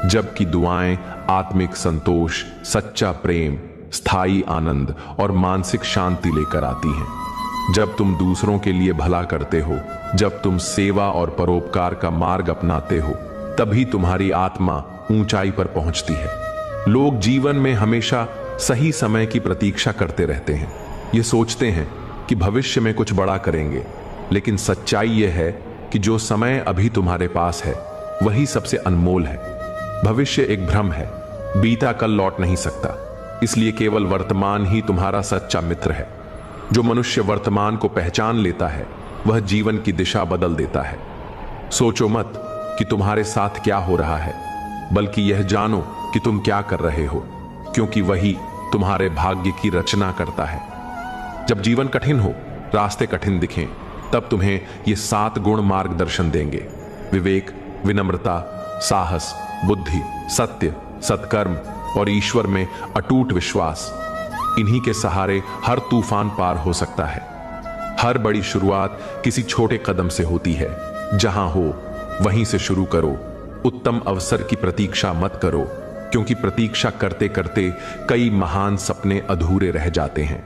जबकि दुआएं आत्मिक संतोष, सच्चा प्रेम, स्थायी आनंद और मानसिक शांति लेकर आती हैं। जब तुम दूसरों के लिए भला करते हो, जब तुम सेवा और परोपकार का मार्ग अपनाते हो, तभी तुम्हारी आत्मा ऊंचाई पर पहुंचती है। लोग जीवन में हमेशा सही समय की प्रतीक्षा करते रहते हैं। ये सोचते हैं कि भविष्य में कुछ बड़ा करेंगे, लेकिन सच्चाई यह है कि जो समय अभी तुम्हारे पास है वही सबसे अनमोल है। भविष्य एक भ्रम है, बीता कल लौट नहीं सकता, इसलिए केवल वर्तमान ही तुम्हारा सच्चा मित्र है। जो मनुष्य वर्तमान को पहचान लेता है वह जीवन की दिशा बदल देता है। सोचो मत कि तुम्हारे साथ क्या हो रहा है, बल्कि यह जानो कि तुम क्या कर रहे हो, क्योंकि वही तुम्हारे भाग्य की रचना करता है। जब जीवन कठिन हो, रास्ते कठिन दिखें, तब तुम्हें ये 7 गुण मार्गदर्शन देंगे: विवेक, विनम्रता, साहस, बुद्धि, सत्य, सत्कर्म और ईश्वर में अटूट विश्वास। इन्हीं के सहारे हर तूफान पार हो सकता है। हर बड़ी शुरुआत किसी छोटे कदम से होती है। जहां हो वहीं से शुरू करो। उत्तम अवसर की प्रतीक्षा मत करो, क्योंकि प्रतीक्षा करते करते कई महान सपने अधूरे रह जाते हैं।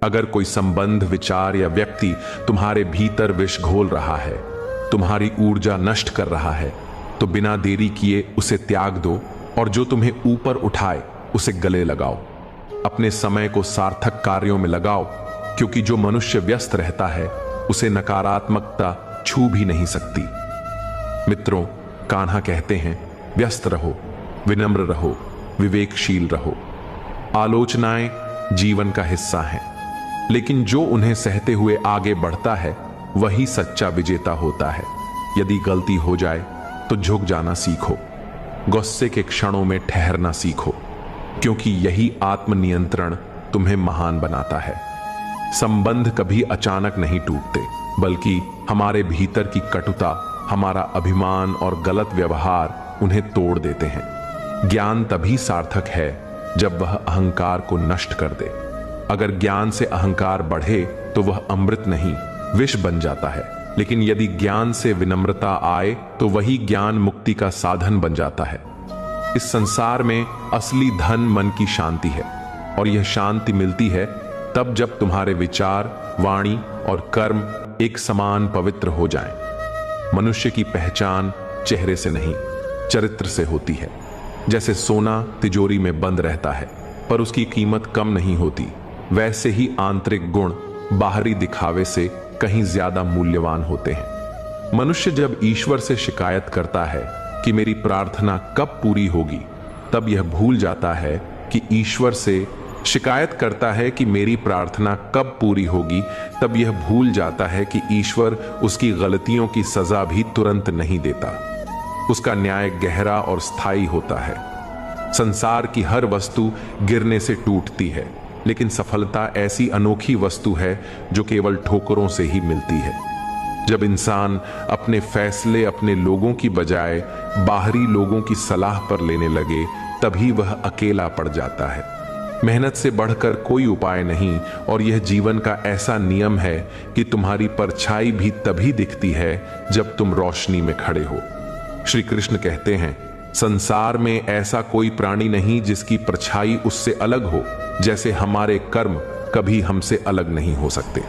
अगर कोई संबंध, विचार या व्यक्ति तुम्हारे भीतर विष घोल रहा है, तुम्हारी ऊर्जा नष्ट कर रहा है, तो बिना देरी किए उसे त्याग दो और जो तुम्हें ऊपर उठाए उसे गले लगाओ। अपने समय को सार्थक कार्यों में लगाओ, क्योंकि जो मनुष्य व्यस्त रहता है उसे नकारात्मकता छू भी नहीं सकती। मित्रों, कान्हा कहते हैं, व्यस्त रहो, विनम्र रहो, विवेकशील रहो। आलोचनाएं जीवन का हिस्सा हैं, लेकिन जो उन्हें सहते हुए आगे बढ़ता है वही सच्चा विजेता होता है। यदि गलती हो जाए तो झुक जाना सीखो, गुस्से के क्षणों में ठहरना सीखो, क्योंकि यही आत्मनियंत्रण तुम्हें महान बनाता है। संबंध कभी अचानक नहीं टूटते, बल्कि हमारे भीतर की कटुता, हमारा अभिमान और गलत व्यवहार उन्हें तोड़ देते हैं। ज्ञान तभी सार्थक है जब वह अहंकार को नष्ट कर दे। अगर ज्ञान से अहंकार बढ़े तो वह अमृत नहीं, विष बन जाता है। लेकिन यदि ज्ञान से विनम्रता आए तो वही ज्ञान मुक्ति का साधन बन जाता है। इस संसार में असली धन मन की शांति है, और यह शांति मिलती है तब जब तुम्हारे विचार, वाणी और कर्म एक समान पवित्र हो जाएं। मनुष्य की पहचान चेहरे से नहीं, चरित्र से होती है। जैसे सोना तिजोरी में बंद रहता है पर उसकी कीमत कम नहीं होती, वैसे ही आंतरिक गुण बाहरी दिखावे से कहीं ज्यादा मूल्यवान होते हैं। मनुष्य जब ईश्वर से शिकायत करता है कि मेरी प्रार्थना कब पूरी होगी, तब यह भूल जाता है कि ईश्वर से शिकायत करता है कि मेरी प्रार्थना कब पूरी होगी, तब यह भूल जाता है कि ईश्वर उसकी गलतियों की सजा भी तुरंत नहीं देता। उसका न्याय गहरा और स्थायी होता है। संसार की हर वस्तु गिरने से टूटती है, लेकिन सफलता ऐसी अनोखी वस्तु है जो केवल ठोकरों से ही मिलती है। जब इंसान अपने फैसले अपने लोगों की बजाय बाहरी लोगों की सलाह पर लेने लगे, तभी वह अकेला पड़ जाता है। मेहनत से बढ़कर कोई उपाय नहीं, और यह जीवन का ऐसा नियम है कि तुम्हारी परछाई भी तभी दिखती है जब तुम रोशनी में खड़े हो। श्री कृष्ण कहते हैं, संसार में ऐसा कोई प्राणी नहीं जिसकी परछाई उससे अलग हो, जैसे हमारे कर्म कभी हमसे अलग नहीं हो सकते।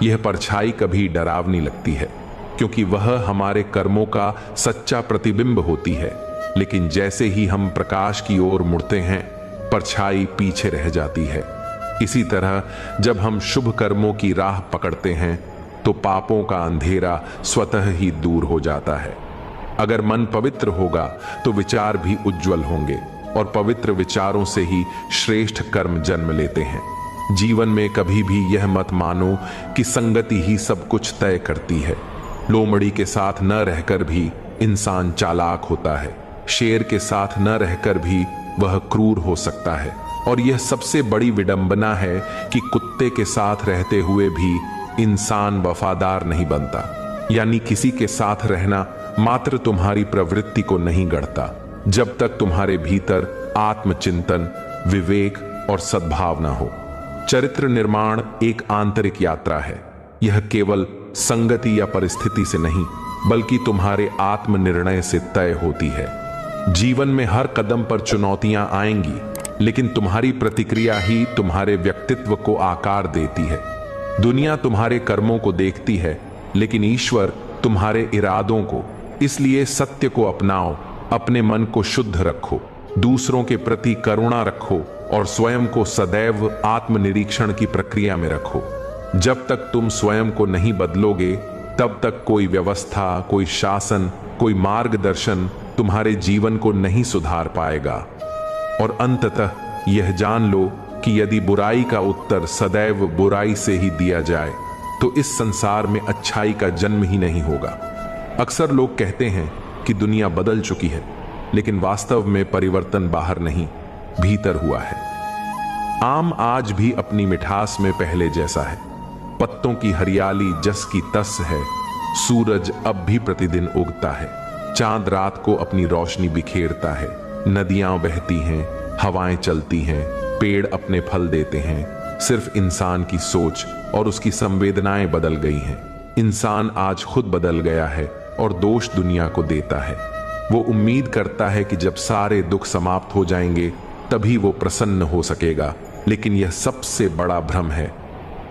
यह परछाई कभी डरावनी लगती है, क्योंकि वह हमारे कर्मों का सच्चा प्रतिबिंब होती है। लेकिन जैसे ही हम प्रकाश की ओर मुड़ते हैं, परछाई पीछे रह जाती है। इसी तरह जब हम शुभ कर्मों की राह पकड़ते हैं, तो पापों का अंधेरा स्वतः ही दूर हो जाता है। अगर मन पवित्र होगा तो विचार भी उज्जवल होंगे और पवित्र विचारों से ही श्रेष्ठ कर्म जन्म लेते हैं। जीवन में कभी भी यह मत मानो कि संगति ही सब कुछ तय करती है। लोमड़ी के साथ न रहकर भी इंसान चालाक होता है, शेर के साथ न रहकर भी वह क्रूर हो सकता है, और यह सबसे बड़ी विडंबना है कि कुत्ते के साथ रहते हुए भी इंसान वफादार नहीं बनता। यानी किसी के साथ रहना मात्र तुम्हारी प्रवृत्ति को नहीं गढ़ता, जब तक तुम्हारे भीतर आत्मचिंतन, विवेक और सद्भावना हो। चरित्र निर्माण एक आंतरिक यात्रा है। यह केवल संगति या परिस्थिति से नहीं, बल्कि तुम्हारे आत्मनिर्णय से तय होती है। जीवन में हर कदम पर चुनौतियां आएंगी, लेकिन तुम्हारी प्रतिक्रिया ही तुम्हारे व्यक्तित्व को आकार देती है। दुनिया तुम्हारे कर्मों को देखती है, लेकिन ईश्वर तुम्हारे इरादों को। इसलिए सत्य को अपनाओ, अपने मन को शुद्ध रखो, दूसरों के प्रति करुणा रखो और स्वयं को सदैव आत्मनिरीक्षण की प्रक्रिया में रखो। जब तक तुम स्वयं को नहीं बदलोगे, तब तक कोई व्यवस्था, कोई शासन, कोई मार्गदर्शन तुम्हारे जीवन को नहीं सुधार पाएगा। और अंततः यह जान लो कि यदि बुराई का उत्तर सदैव बुराई से ही दिया जाए, तो इस संसार में अच्छाई का जन्म ही नहीं होगा। अक्सर लोग कहते हैं कि दुनिया बदल चुकी है, लेकिन वास्तव में परिवर्तन बाहर नहीं, भीतर हुआ है। आम आज भी अपनी मिठास में पहले जैसा है, पत्तों की हरियाली जस की तस है, सूरज अब भी प्रतिदिन उगता है, चांद रात को अपनी रोशनी बिखेरता है, नदियां बहती हैं, हवाएं चलती हैं, पेड़ अपने फल देते हैं। सिर्फ इंसान की सोच और उसकी संवेदनाएं बदल गई हैं। इंसान आज खुद बदल गया है और दोष दुनिया को देता है। वो उम्मीद करता है कि जब सारे दुख समाप्त हो जाएंगे तभी वो प्रसन्न हो सकेगा, लेकिन यह सबसे बड़ा भ्रम है।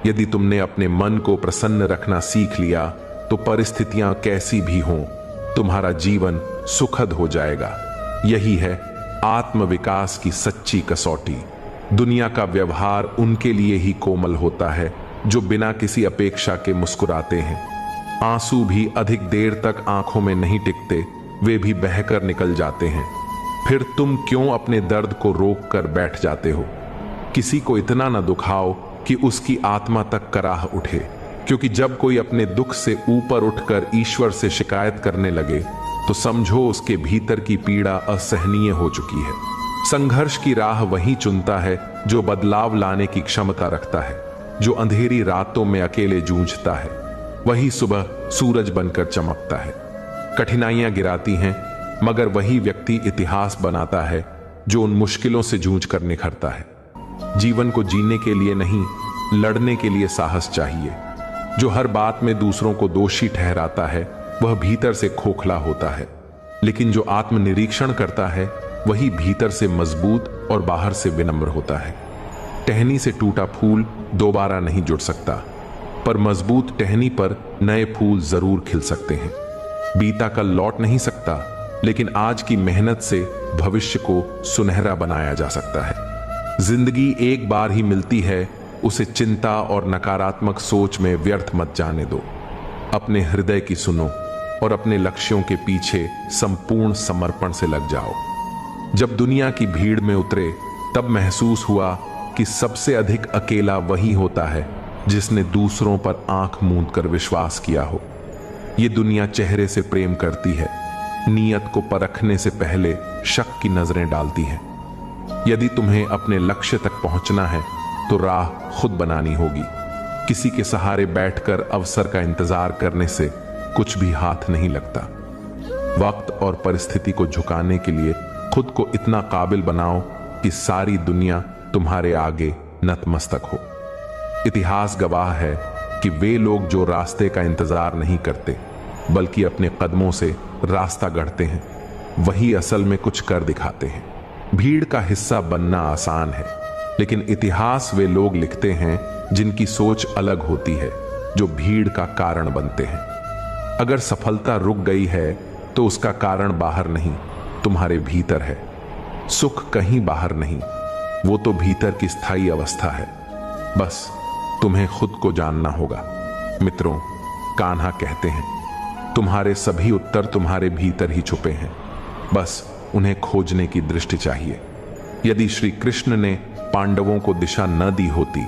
यदि तुमने अपने मन को प्रसन्न रखना सीख लिया, तो परिस्थितियां कैसी भी हों, तुम्हारा जीवन सुखद हो जाएगा। यही है आत्मविकास की सच्ची कसौटी। दुनिया का व्यवहार उनके लिए ही कोमल होता है जो बिना किसी अपेक्षा के मुस्कुराते हैं। आंसू भी अधिक देर तक आंखों में नहीं टिकते, वे भी बहकर निकल जाते हैं। फिर तुम क्यों अपने दर्द को रोक कर बैठ जाते हो? किसी को इतना न दुखाओ कि उसकी आत्मा तक कराह उठे, क्योंकि जब कोई अपने दुख से ऊपर उठकर ईश्वर से शिकायत करने लगे, तो समझो उसके भीतर की पीड़ा असहनीय हो चुकी है। संघर्ष की राह वही चुनता है जो बदलाव लाने की क्षमता रखता है, जो अंधेरी रातों में अकेले जूझता है, वही सुबह सूरज बनकर चमकता है। कठिनाइयां गिराती हैं, मगर वही व्यक्ति इतिहास बनाता है जो उन मुश्किलों से जूझ कर निखरता है। जीवन को जीने के लिए नहीं, लड़ने के लिए साहस चाहिए। जो हर बात में दूसरों को दोषी ठहराता है, वह भीतर से खोखला होता है, लेकिन जो आत्मनिरीक्षण करता है वही भीतर से मजबूत और बाहर से विनम्र होता है। टहनी से टूटा फूल दोबारा नहीं जुड़ सकता, पर मजबूत टहनी पर नए फूल जरूर खिल सकते हैं। बीता कल लौट नहीं सकता, लेकिन आज की मेहनत से भविष्य को सुनहरा बनाया जा सकता है। जिंदगी एक बार ही मिलती है, उसे चिंता और नकारात्मक सोच में व्यर्थ मत जाने दो। अपने हृदय की सुनो और अपने लक्ष्यों के पीछे संपूर्ण समर्पण से लग जाओ। जब दुनिया की भीड़ में उतरे, तब महसूस हुआ कि सबसे अधिक अकेला वही होता है जिसने दूसरों पर आंख मूंद कर विश्वास किया हो। ये दुनिया चेहरे से प्रेम करती है, नीयत को परखने से पहले शक की नजरें डालती है। यदि तुम्हें अपने लक्ष्य तक पहुंचना है, तो राह खुद बनानी होगी। किसी के सहारे बैठकर अवसर का इंतजार करने से कुछ भी हाथ नहीं लगता। वक्त और परिस्थिति को झुकाने के लिए खुद को इतना काबिल बनाओ कि सारी दुनिया तुम्हारे आगे नतमस्तक हो। इतिहास गवाह है कि वे लोग जो रास्ते का इंतजार नहीं करते, बल्कि अपने कदमों से रास्ता गढ़ते हैं, वही असल में कुछ कर दिखाते हैं। भीड़ का हिस्सा बनना आसान है, लेकिन इतिहास वे लोग लिखते हैं जिनकी सोच अलग होती है, जो भीड़ का कारण बनते हैं। अगर सफलता रुक गई है, तो उसका कारण बाहर नहीं, तुम्हारे भीतर है। सुख कहीं बाहर नहीं, वो तो भीतर की स्थायी अवस्था है। बस तुम्हें खुद को जानना होगा। मित्रों, कान्हा कहते हैं, तुम्हारे सभी उत्तर तुम्हारे भीतर ही छुपे हैं, बस उन्हें खोजने की दृष्टि चाहिए। यदि श्री कृष्ण ने पांडवों को दिशा न दी होती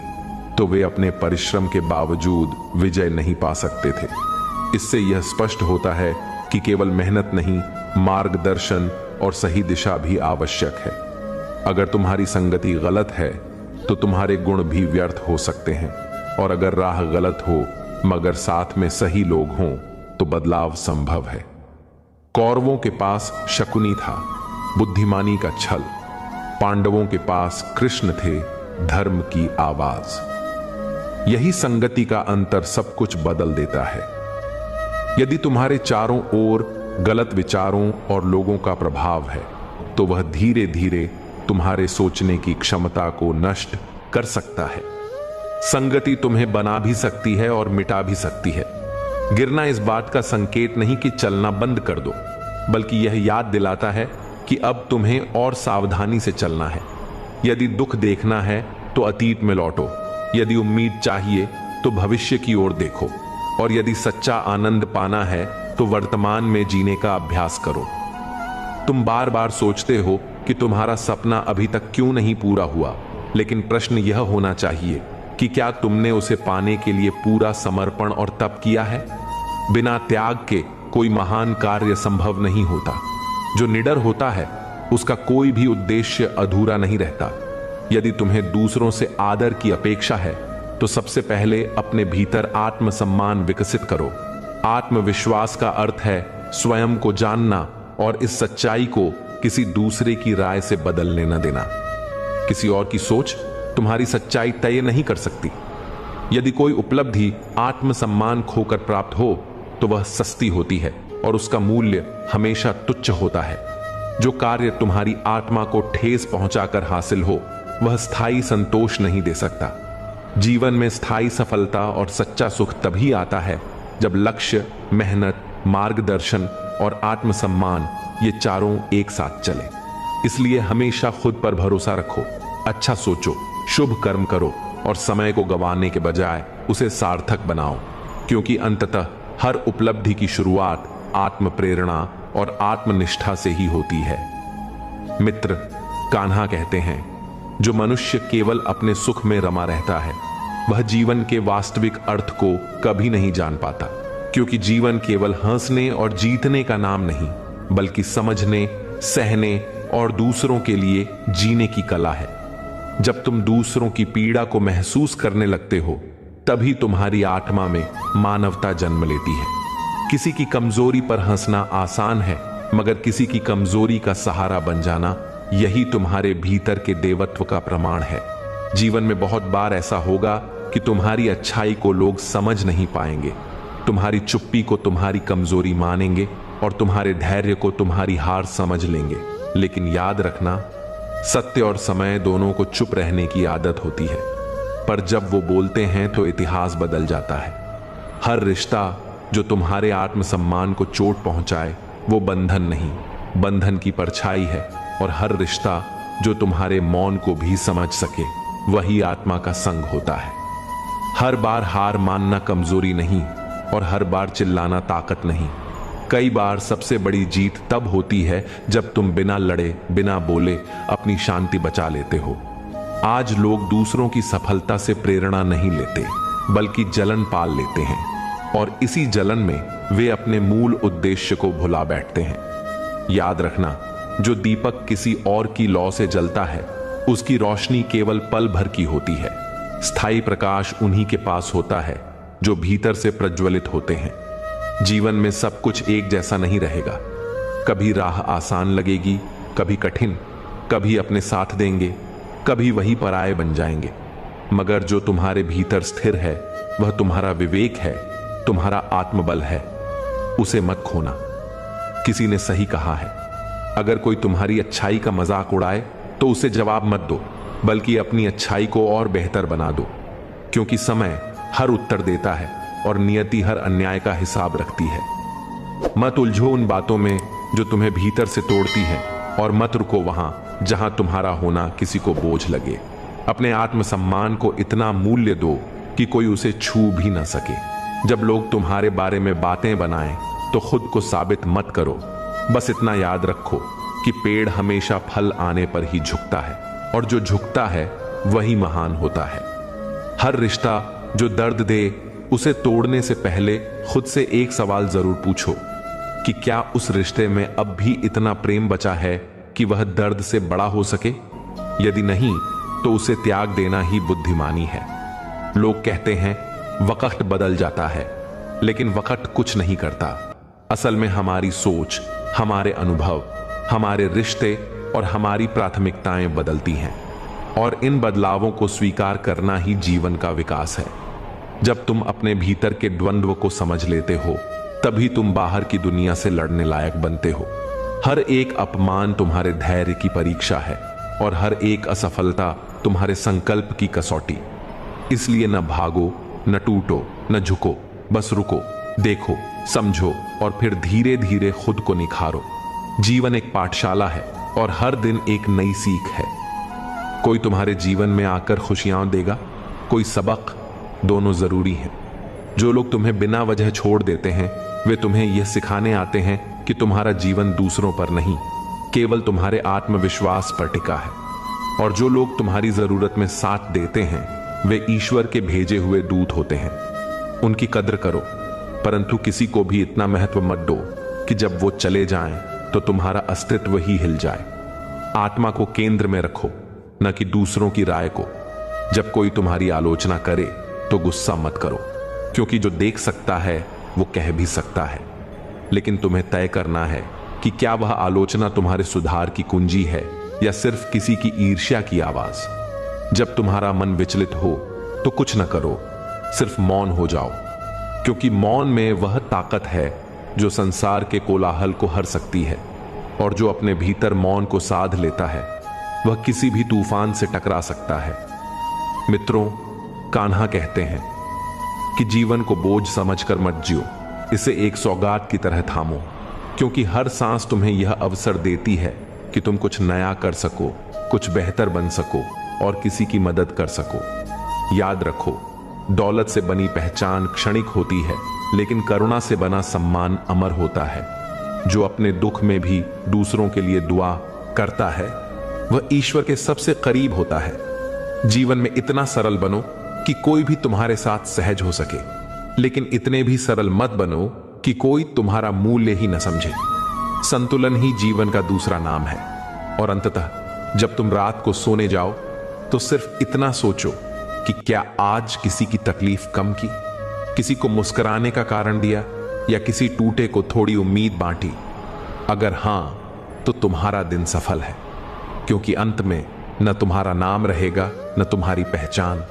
तो वे अपने परिश्रम के बावजूद विजय नहीं पा सकते थे। इससे यह स्पष्ट होता है कि केवल मेहनत नहीं, मार्गदर्शन और सही दिशा भी आवश्यक है। अगर तुम्हारी संगति गलत है तो तुम्हारे गुण भी व्यर्थ हो सकते हैं, और अगर राह गलत हो मगर साथ में सही लोग हों तो बदलाव संभव है। कौरवों के पास शकुनी था, बुद्धिमानी का छल। पांडवों के पास कृष्ण थे, धर्म की आवाज। यही संगति का अंतर सब कुछ बदल देता है। यदि तुम्हारे चारों ओर गलत विचारों और लोगों का प्रभाव है तो वह धीरे धीरे तुम्हारे सोचने की क्षमता को नष्ट कर सकता है। संगति तुम्हें बना भी सकती है और मिटा भी सकती है। गिरना इस बात का संकेत नहीं कि चलना बंद कर दो, बल्कि यह याद दिलाता है कि अब तुम्हें और सावधानी से चलना है। यदि दुख देखना है तो अतीत में लौटो, यदि उम्मीद चाहिए तो भविष्य की ओर देखो, और यदि सच्चा आनंद पाना है तो वर्तमान में जीने का अभ्यास करो। तुम बार बार सोचते हो कि तुम्हारा सपना अभी तक क्यों नहीं पूरा हुआ, लेकिन प्रश्न यह होना चाहिए कि क्या तुमने उसे पाने के लिए पूरा समर्पण और तप किया है? बिना त्याग के कोई महान कार्य संभव नहीं होता। जो निडर होता है उसका कोई भी उद्देश्य अधूरा नहीं रहता। यदि तुम्हें दूसरों से आदर की अपेक्षा है तो सबसे पहले अपने भीतर आत्मसम्मान विकसित करो। आत्मविश्वास का अर्थ है स्वयं को जानना और इस सच्चाई को किसी दूसरे की राय से बदलने न देना। किसी और की सोच तुम्हारी सच्चाई तय नहीं कर सकती। यदि कोई उपलब्धि आत्मसम्मान खोकर प्राप्त हो तो वह सस्ती होती है और उसका मूल्य हमेशा तुच्छ होता है। जो कार्य तुम्हारी आत्मा को ठेस पहुंचाकर हासिल हो वह स्थायी संतोष नहीं दे सकता। जीवन में स्थायी सफलता और सच्चा सुख तभी आता है जब लक्ष्य, मेहनत, मार्गदर्शन और आत्मसम्मान ये चारों एक साथ चले। इसलिए हमेशा खुद पर भरोसा रखो, अच्छा सोचो, शुभ कर्म करो और समय को गंवाने के बजाय उसे सार्थक बनाओ, क्योंकि अंततः हर उपलब्धि की शुरुआत आत्म प्रेरणा और आत्मनिष्ठा से ही होती है। मित्र कान्हा कहते हैं, जो मनुष्य केवल अपने सुख में रमा रहता है वह जीवन के वास्तविक अर्थ को कभी नहीं जान पाता, क्योंकि जीवन केवल हंसने और जीतने का नाम नहीं बल्कि समझने, सहने और दूसरों के लिए जीने की कला है। जब तुम दूसरों की पीड़ा को महसूस करने लगते हो तभी तुम्हारी आत्मा में मानवता जन्म लेती है। किसी की कमजोरी पर हंसना आसान है, मगर किसी की कमजोरी का सहारा बन जाना यही तुम्हारे भीतर के देवत्व का प्रमाण है। जीवन में बहुत बार ऐसा होगा कि तुम्हारी अच्छाई को लोग समझ नहीं पाएंगे, तुम्हारी चुप्पी को तुम्हारी कमजोरी मानेंगे और तुम्हारे धैर्य को तुम्हारी हार समझ लेंगे। लेकिन याद रखना, सत्य और समय दोनों को चुप रहने की आदत होती है, पर जब वो बोलते हैं तो इतिहास बदल जाता है। हर रिश्ता जो तुम्हारे आत्मसम्मान को चोट पहुंचाए वो बंधन नहीं, बंधन की परछाई है, और हर रिश्ता जो तुम्हारे मौन को भी समझ सके वही आत्मा का संग होता है। हर बार हार मानना कमजोरी नहीं और हर बार चिल्लाना ताकत नहीं। कई बार सबसे बड़ी जीत तब होती है जब तुम बिना लड़े, बिना बोले अपनी शांति बचा लेते हो। आज लोग दूसरों की सफलता से प्रेरणा नहीं लेते बल्कि जलन पाल लेते हैं, और इसी जलन में वे अपने मूल उद्देश्य को भुला बैठते हैं। याद रखना, जो दीपक किसी और की लौ से जलता है उसकी रोशनी केवल पल भर की होती है। स्थायी प्रकाश उन्हीं के पास होता है जो भीतर से प्रज्वलित होते हैं। जीवन में सब कुछ एक जैसा नहीं रहेगा। कभी राह आसान लगेगी, कभी कठिन, कभी अपने साथ देंगे, कभी वही पराये बन जाएंगे, मगर जो तुम्हारे भीतर स्थिर है वह तुम्हारा विवेक है, तुम्हारा आत्मबल है। उसे मत खोना। किसी ने सही कहा है, अगर कोई तुम्हारी अच्छाई का मजाक उड़ाए तो उसे जवाब मत दो, बल्कि अपनी अच्छाई को और बेहतर बना दो, क्योंकि समय हर उत्तर देता है और नियति हर अन्याय का हिसाब रखती है। मत उलझो उन बातों में जो तुम्हें भीतर से तोड़ती हैं, और मत रुको वहां जहां तुम्हारा होना किसी को बोझ लगे। अपने आत्मसम्मान को इतना मूल्य दो कि कोई उसे छू भी ना सके। जब लोग तुम्हारे बारे में बातें बनाएं तो खुद को साबित मत करो। बस इतना याद रखो कि पेड़ हमेशा फल आने पर ही झुकता है, और जो झुकता है वही महान होता है। हर रिश्ता जो दर्द दे, उसे तोड़ने से पहले खुद से एक सवाल जरूर पूछो कि क्या उस रिश्ते में अब भी इतना प्रेम बचा है कि वह दर्द से बड़ा हो सके। यदि नहीं, तो उसे त्याग देना ही बुद्धिमानी है। लोग कहते हैं वक्त बदल जाता है, लेकिन वक्त कुछ नहीं करता। असल में हमारी सोच, हमारे अनुभव, हमारे रिश्ते और हमारी प्राथमिकताएं बदलती हैं, और इन बदलावों को स्वीकार करना ही जीवन का विकास है। जब तुम अपने भीतर के द्वंद्व को समझ लेते हो, तभी तुम बाहर की दुनिया से लड़ने लायक बनते हो। हर एक अपमान तुम्हारे धैर्य की परीक्षा है, और हर एक असफलता तुम्हारे संकल्प की कसौटी। इसलिए न भागो, न टूटो, न झुको, बस रुको, देखो, समझो और फिर धीरे धीरे खुद को निखारो। जीवन एक पाठशाला है और हर दिन एक नई सीख है। कोई तुम्हारे जीवन में आकर खुशियां देगा, कोई सबक। दोनों जरूरी हैं। जो लोग तुम्हें बिना वजह छोड़ देते हैं, वे तुम्हें यह सिखाने आते हैं कि तुम्हारा जीवन दूसरों पर नहीं, केवल तुम्हारे आत्मविश्वास पर टिका है। और जो लोग तुम्हारी जरूरत में साथ देते हैं, वे ईश्वर के भेजे हुए दूत होते हैं। उनकी कद्र करो, परंतु किसी को भी इतना महत्व मत दो कि जब वो चले जाएं तो तुम्हारा अस्तित्व ही हिल जाए। आत्मा को केंद्र में रखो, न कि दूसरों की राय को। जब कोई तुम्हारी आलोचना करे तो गुस्सा मत करो, क्योंकि जो देख सकता है वो कह भी सकता है। लेकिन तुम्हें तय करना है कि क्या वह आलोचना तुम्हारे सुधार की कुंजी है या सिर्फ किसी की ईर्ष्या की आवाज। जब तुम्हारा मन विचलित हो तो कुछ न करो, सिर्फ मौन हो जाओ, क्योंकि मौन में वह ताकत है जो संसार के कोलाहल को हर सकती है। और जो अपने भीतर मौन को साध लेता है, वह किसी भी तूफान से टकरा सकता है। मित्रों, कान्हा कहते हैं कि जीवन को बोझ समझकर मत जियो, इसे एक सौगात की तरह थामो, क्योंकि हर सांस तुम्हें यह अवसर देती है कि तुम कुछ नया कर सको, कुछ बेहतर बन सको और किसी की मदद कर सको। याद रखो, दौलत से बनी पहचान क्षणिक होती है, लेकिन करुणा से बना सम्मान अमर होता है। जो अपने दुख में भी दूसरों के लिए दुआ करता है, वह ईश्वर के सबसे करीब होता है। जीवन में इतना सरल बनो कि कोई भी तुम्हारे साथ सहज हो सके, लेकिन इतने भी सरल मत बनो कि कोई तुम्हारा मूल्य ही न समझे। संतुलन ही जीवन का दूसरा नाम है। और अंततः जब तुम रात को सोने जाओ तो सिर्फ इतना सोचो कि क्या आज किसी की तकलीफ कम की, किसी को मुस्कुराने का कारण दिया, या किसी टूटे को थोड़ी उम्मीद बांटी। अगर हां, तो तुम्हारा दिन सफल है, क्योंकि अंत में न तुम्हारा नाम रहेगा न तुम्हारी पहचान,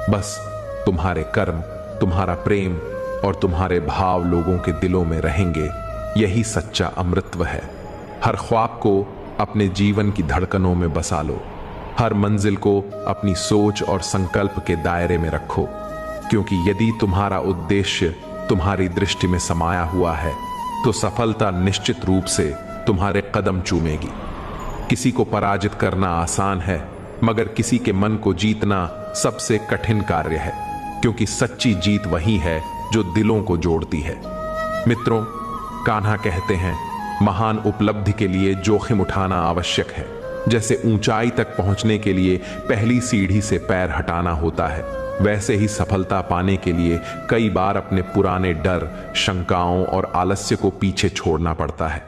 बस तुम्हारे कर्म, तुम्हारा प्रेम और तुम्हारे भाव लोगों के दिलों में रहेंगे। यही सच्चा अमृतत्व है। हर ख्वाब को अपने जीवन की धड़कनों में बसा लो, हर मंजिल को अपनी सोच और संकल्प के दायरे में रखो, क्योंकि यदि तुम्हारा उद्देश्य तुम्हारी दृष्टि में समाया हुआ है, तो सफलता निश्चित रूप से तुम्हारे कदम चूमेगी। किसी को पराजित करना आसान है, मगर किसी के मन को जीतना सबसे कठिन कार्य है, क्योंकि सच्ची जीत वही है जो दिलों को जोड़ती है। मित्रों, कान्हा कहते हैं, महान उपलब्धि के लिए जोखिम उठाना आवश्यक है। जैसे ऊंचाई तक पहुंचने के लिए पहली सीढ़ी से पैर हटाना होता है, वैसे ही सफलता पाने के लिए कई बार अपने पुराने डर, शंकाओं और आलस्य को पीछे छोड़ना पड़ता है।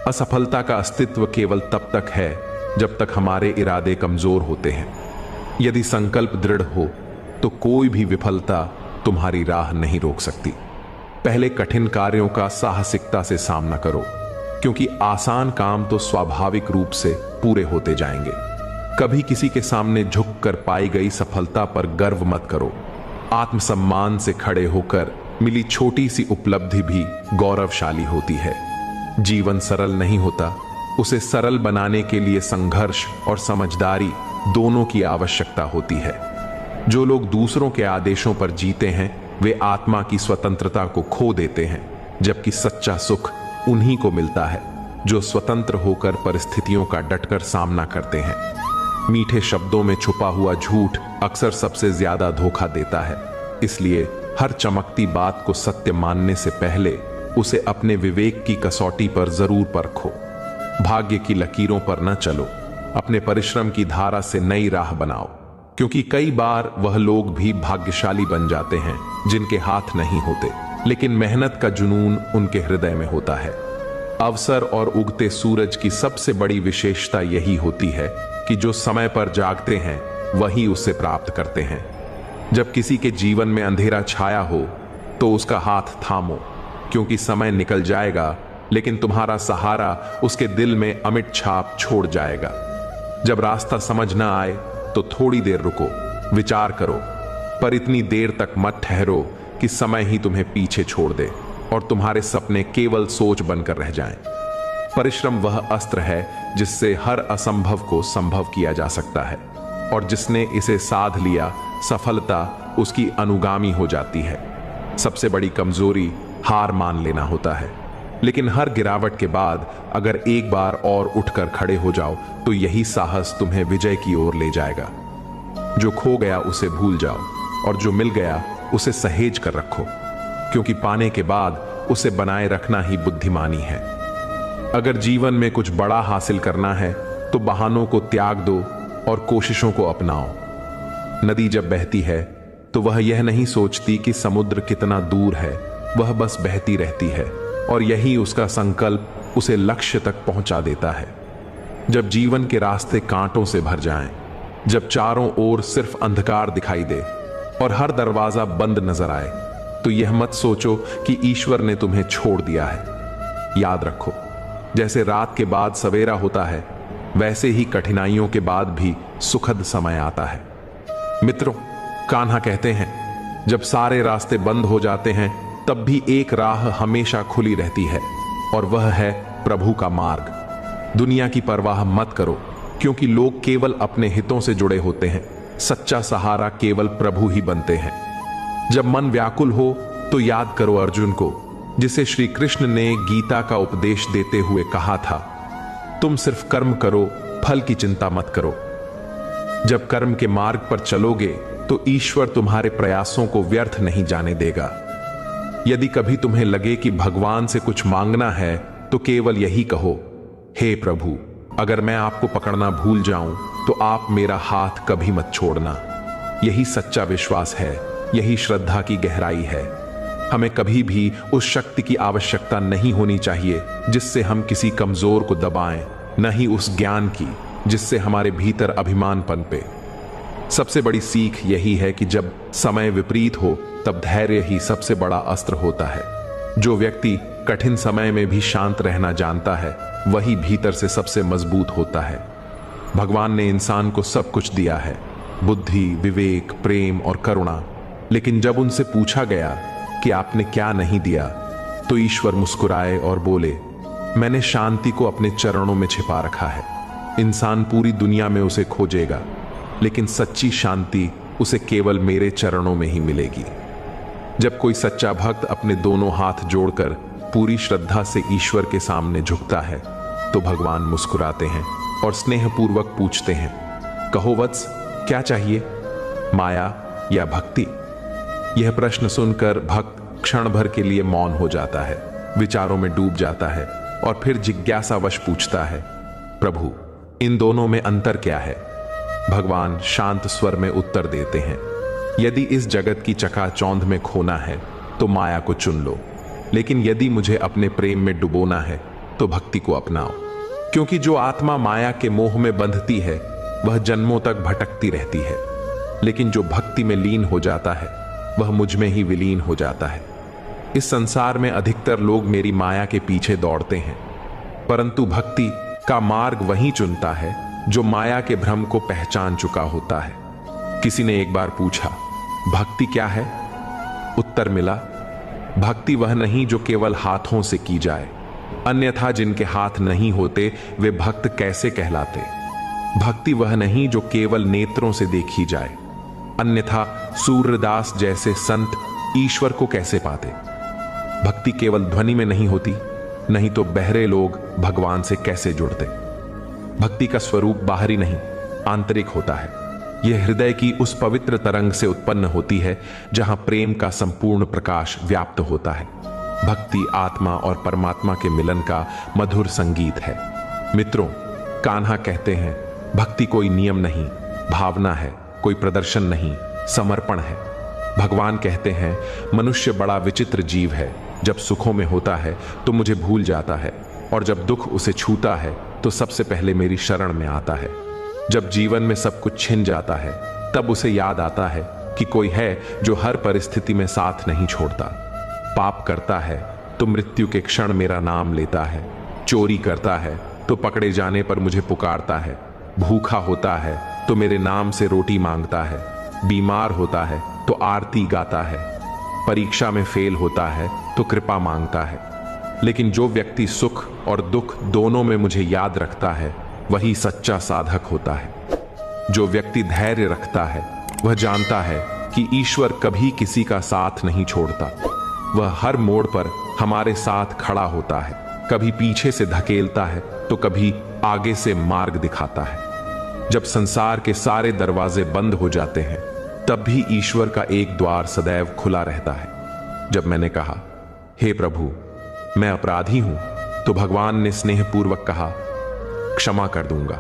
असफलता का अस्तित्व केवल तब तक है जब तक हमारे इरादे कमजोर होते हैं। यदि संकल्प दृढ़ हो तो कोई भी विफलता तुम्हारी राह नहीं रोक सकती। पहले कठिन कार्यों का साहसिकता से सामना करो, क्योंकि आसान काम तो स्वाभाविक रूप से पूरे होते जाएंगे। कभी किसी के सामने झुककर पाई गई सफलता पर गर्व मत करो। आत्मसम्मान से खड़े होकर मिली छोटी सी उपलब्धि भी गौरवशाली होती है। जीवन सरल नहीं होता, उसे सरल बनाने के लिए संघर्ष और समझदारी दोनों की आवश्यकता होती है। जो लोग दूसरों के आदेशों पर जीते हैं, वे आत्मा की स्वतंत्रता को खो देते हैं, जबकि सच्चा सुख उन्हीं को मिलता है जो स्वतंत्र होकर परिस्थितियों का डटकर सामना करते हैं। मीठे शब्दों में छुपा हुआ झूठ अक्सर सबसे ज्यादा धोखा देता है। इसलिए हर चमकती बात को सत्य मानने से पहले उसे अपने विवेक की कसौटी पर जरूर परखो। भाग्य की लकीरों पर न चलो, अपने परिश्रम की धारा से नई राह बनाओ, क्योंकि कई बार वह लोग भी भाग्यशाली बन जाते हैं जिनके हाथ नहीं होते, लेकिन मेहनत का जुनून उनके हृदय में होता है। अवसर और उगते सूरज की सबसे बड़ी विशेषता यही होती है कि जो समय पर जागते हैं वही उसे प्राप्त करते हैं। जब किसी के जीवन में अंधेरा छाया हो तो उसका हाथ थामो, क्योंकि समय निकल जाएगा लेकिन तुम्हारा सहारा उसके दिल में अमिट छाप छोड़ जाएगा। जब रास्ता समझ ना आए तो थोड़ी देर रुको, विचार करो, पर इतनी देर तक मत ठहरो कि समय ही तुम्हें पीछे छोड़ दे और तुम्हारे सपने केवल सोच बनकर रह जाएं। परिश्रम वह अस्त्र है जिससे हर असंभव को संभव किया जा सकता है, और जिसने इसे साध लिया सफलता उसकी अनुगामी हो जाती है। सबसे बड़ी कमजोरी हार मान लेना होता है, लेकिन हर गिरावट के बाद अगर एक बार और उठकर खड़े हो जाओ तो यही साहस तुम्हें विजय की ओर ले जाएगा। जो खो गया उसे भूल जाओ और जो मिल गया उसे सहेज कर रखो, क्योंकि पाने के बाद उसे बनाए रखना ही बुद्धिमानी है। अगर जीवन में कुछ बड़ा हासिल करना है तो बहानों को त्याग दो और कोशिशों को अपनाओ। नदी जब बहती है तो वह यह नहीं सोचती कि समुद्र कितना दूर है, वह बस बहती रहती है और यही उसका संकल्प उसे लक्ष्य तक पहुंचा देता है। जब जीवन के रास्ते कांटों से भर जाएं, जब चारों ओर सिर्फ अंधकार दिखाई दे और हर दरवाजा बंद नजर आए, तो यह मत सोचो कि ईश्वर ने तुम्हें छोड़ दिया है। याद रखो, जैसे रात के बाद सवेरा होता है, वैसे ही कठिनाइयों के बाद भी सुखद समय आता है। मित्रों, कान्हा कहते हैं, जब सारे रास्ते बंद हो जाते हैं तब भी एक राह हमेशा खुली रहती है, और वह है प्रभु का मार्ग। दुनिया की परवाह मत करो, क्योंकि लोग केवल अपने हितों से जुड़े होते हैं। सच्चा सहारा केवल प्रभु ही बनते हैं। जब मन व्याकुल हो तो याद करो अर्जुन को, जिसे श्री कृष्ण ने गीता का उपदेश देते हुए कहा था, तुम सिर्फ कर्म करो, फल की चिंता मत करो। जब कर्म के मार्ग पर चलोगे तो ईश्वर तुम्हारे प्रयासों को व्यर्थ नहीं जाने देगा। यदि कभी तुम्हें लगे कि भगवान से कुछ मांगना है तो केवल यही कहो, हे प्रभु, अगर मैं आपको पकड़ना भूल जाऊं तो आप मेरा हाथ कभी मत छोड़ना। यही सच्चा विश्वास है, यही श्रद्धा की गहराई है। हमें कभी भी उस शक्ति की आवश्यकता नहीं होनी चाहिए जिससे हम किसी कमजोर को दबाएं, न ही उस ज्ञान की जिससे हमारे भीतर अभिमान पनपे। सबसे बड़ी सीख यही है कि जब समय विपरीत हो तब धैर्य ही सबसे बड़ा अस्त्र होता है। जो व्यक्ति कठिन समय में भी शांत रहना जानता है, वही भीतर से सबसे मजबूत होता है। भगवान ने इंसान को सब कुछ दिया है, बुद्धि, विवेक, प्रेम और करुणा, लेकिन जब उनसे पूछा गया कि आपने क्या नहीं दिया, तो ईश्वर मुस्कुराए और बोले, मैंने शांति को अपने चरणों में छिपा रखा है। इंसान पूरी दुनिया में उसे खोजेगा, लेकिन सच्ची शांति उसे केवल मेरे चरणों में ही मिलेगी। जब कोई सच्चा भक्त अपने दोनों हाथ जोड़कर पूरी श्रद्धा से ईश्वर के सामने झुकता है तो भगवान मुस्कुराते हैं और स्नेहपूर्वक पूछते हैं, कहो वत्स, क्या चाहिए, माया या भक्ति? यह प्रश्न सुनकर भक्त क्षण भर के लिए मौन हो जाता है, विचारों में डूब जाता है और फिर जिज्ञासावश पूछता है, प्रभु, इन दोनों में अंतर क्या है? भगवान शांत स्वर में उत्तर देते हैं, यदि इस जगत की चकाचौंध में खोना है तो माया को चुन लो, लेकिन यदि मुझे अपने प्रेम में डुबोना है तो भक्ति को अपनाओ। क्योंकि जो आत्मा माया के मोह में बंधती है वह जन्मों तक भटकती रहती है, लेकिन जो भक्ति में लीन हो जाता है वह मुझ में ही विलीन हो जाता है। इस संसार में अधिकतर लोग मेरी माया के पीछे दौड़ते हैं, परंतु भक्ति का मार्ग वही चुनता है जो माया के भ्रम को पहचान चुका होता है। किसी ने एक बार पूछा, भक्ति क्या है? उत्तर मिला, भक्ति वह नहीं जो केवल हाथों से की जाए, अन्यथा जिनके हाथ नहीं होते वे भक्त कैसे कहलाते। भक्ति वह नहीं जो केवल नेत्रों से देखी जाए, अन्यथा सूर्यदास जैसे संत ईश्वर को कैसे पाते। भक्ति केवल ध्वनि में नहीं होती, नहीं तो बहरे लोग भगवान से कैसे जुड़ते। भक्ति का स्वरूप बाहरी नहीं, आंतरिक होता है। यह हृदय की उस पवित्र तरंग से उत्पन्न होती है जहां प्रेम का संपूर्ण प्रकाश व्याप्त होता है। भक्ति आत्मा और परमात्मा के मिलन का मधुर संगीत है। मित्रों, कान्हा कहते हैं, भक्ति कोई नियम नहीं, भावना है, कोई प्रदर्शन नहीं, समर्पण है। भगवान कहते हैं, मनुष्य बड़ा विचित्र जीव है, जब सुखों में होता है तो मुझे भूल जाता है, और जब दुख उसे छूता है तो सबसे पहले मेरी शरण में आता है। जब जीवन में सब कुछ छिन जाता है तब उसे याद आता है कि कोई है जो हर परिस्थिति में साथ नहीं छोड़ता। पाप करता है तो मृत्यु के क्षण मेरा नाम लेता है, चोरी करता है तो पकड़े जाने पर मुझे पुकारता है, भूखा होता है तो मेरे नाम से रोटी मांगता है, बीमार होता है तो आरती गाता है, परीक्षा में फेल होता है तो कृपा मांगता है। लेकिन जो व्यक्ति सुख और दुख दोनों में मुझे याद रखता है वही सच्चा साधक होता है। जो व्यक्ति धैर्य रखता है वह जानता है कि ईश्वर कभी किसी का साथ नहीं छोड़ता। वह हर मोड़ पर हमारे साथ खड़ा होता है, कभी पीछे से धकेलता है तो कभी आगे से मार्ग दिखाता है। जब संसार के सारे दरवाजे बंद हो जाते हैं तब भी ईश्वर का एक द्वार सदैव खुला रहता है। जब मैंने कहा, हे प्रभु, मैं अपराधी हूं, तो भगवान ने स्नेहपूर्वक कहा, क्षमा कर दूंगा।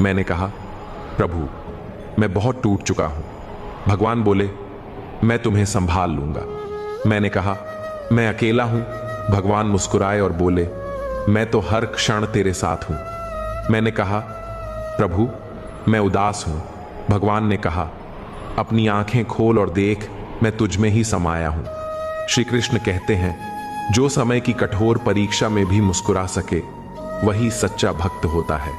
मैंने कहा, प्रभु, मैं बहुत टूट चुका हूं। भगवान बोले, मैं तुम्हें संभाल लूंगा। मैंने कहा, मैं अकेला हूं। भगवान मुस्कुराए और बोले, मैं तो हर क्षण तेरे साथ हूं। मैंने कहा, प्रभु, मैं उदास हूं। भगवान ने कहा, अपनी आंखें खोल और देख, मैं तुझ में ही समाया हूं। श्री कृष्ण कहते हैं, जो समय की कठोर परीक्षा में भी मुस्कुरा सके वही सच्चा भक्त होता है।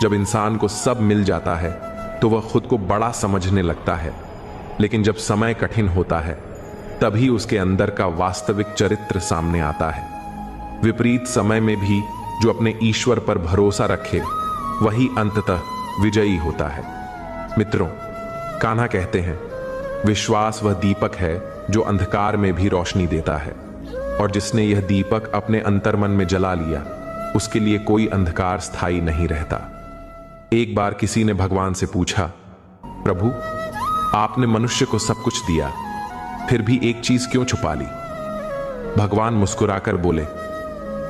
जब इंसान को सब मिल जाता है तो वह खुद को बड़ा समझने लगता है, लेकिन जब समय कठिन होता है तभी उसके अंदर का वास्तविक चरित्र सामने आता है। विपरीत समय में भी जो अपने ईश्वर पर भरोसा रखे वही अंततः विजयी होता है। मित्रों, कान्हा कहते हैं, विश्वास वह दीपक है जो अंधकार में भी रोशनी देता है, और जिसने यह दीपक अपने अंतर्मन में जला लिया उसके लिए कोई अंधकार स्थायी नहीं रहता। एक बार किसी ने भगवान से पूछा, प्रभु, आपने मनुष्य को सब कुछ दिया, फिर भी एक चीज क्यों छुपा ली? भगवान मुस्कुराकर बोले,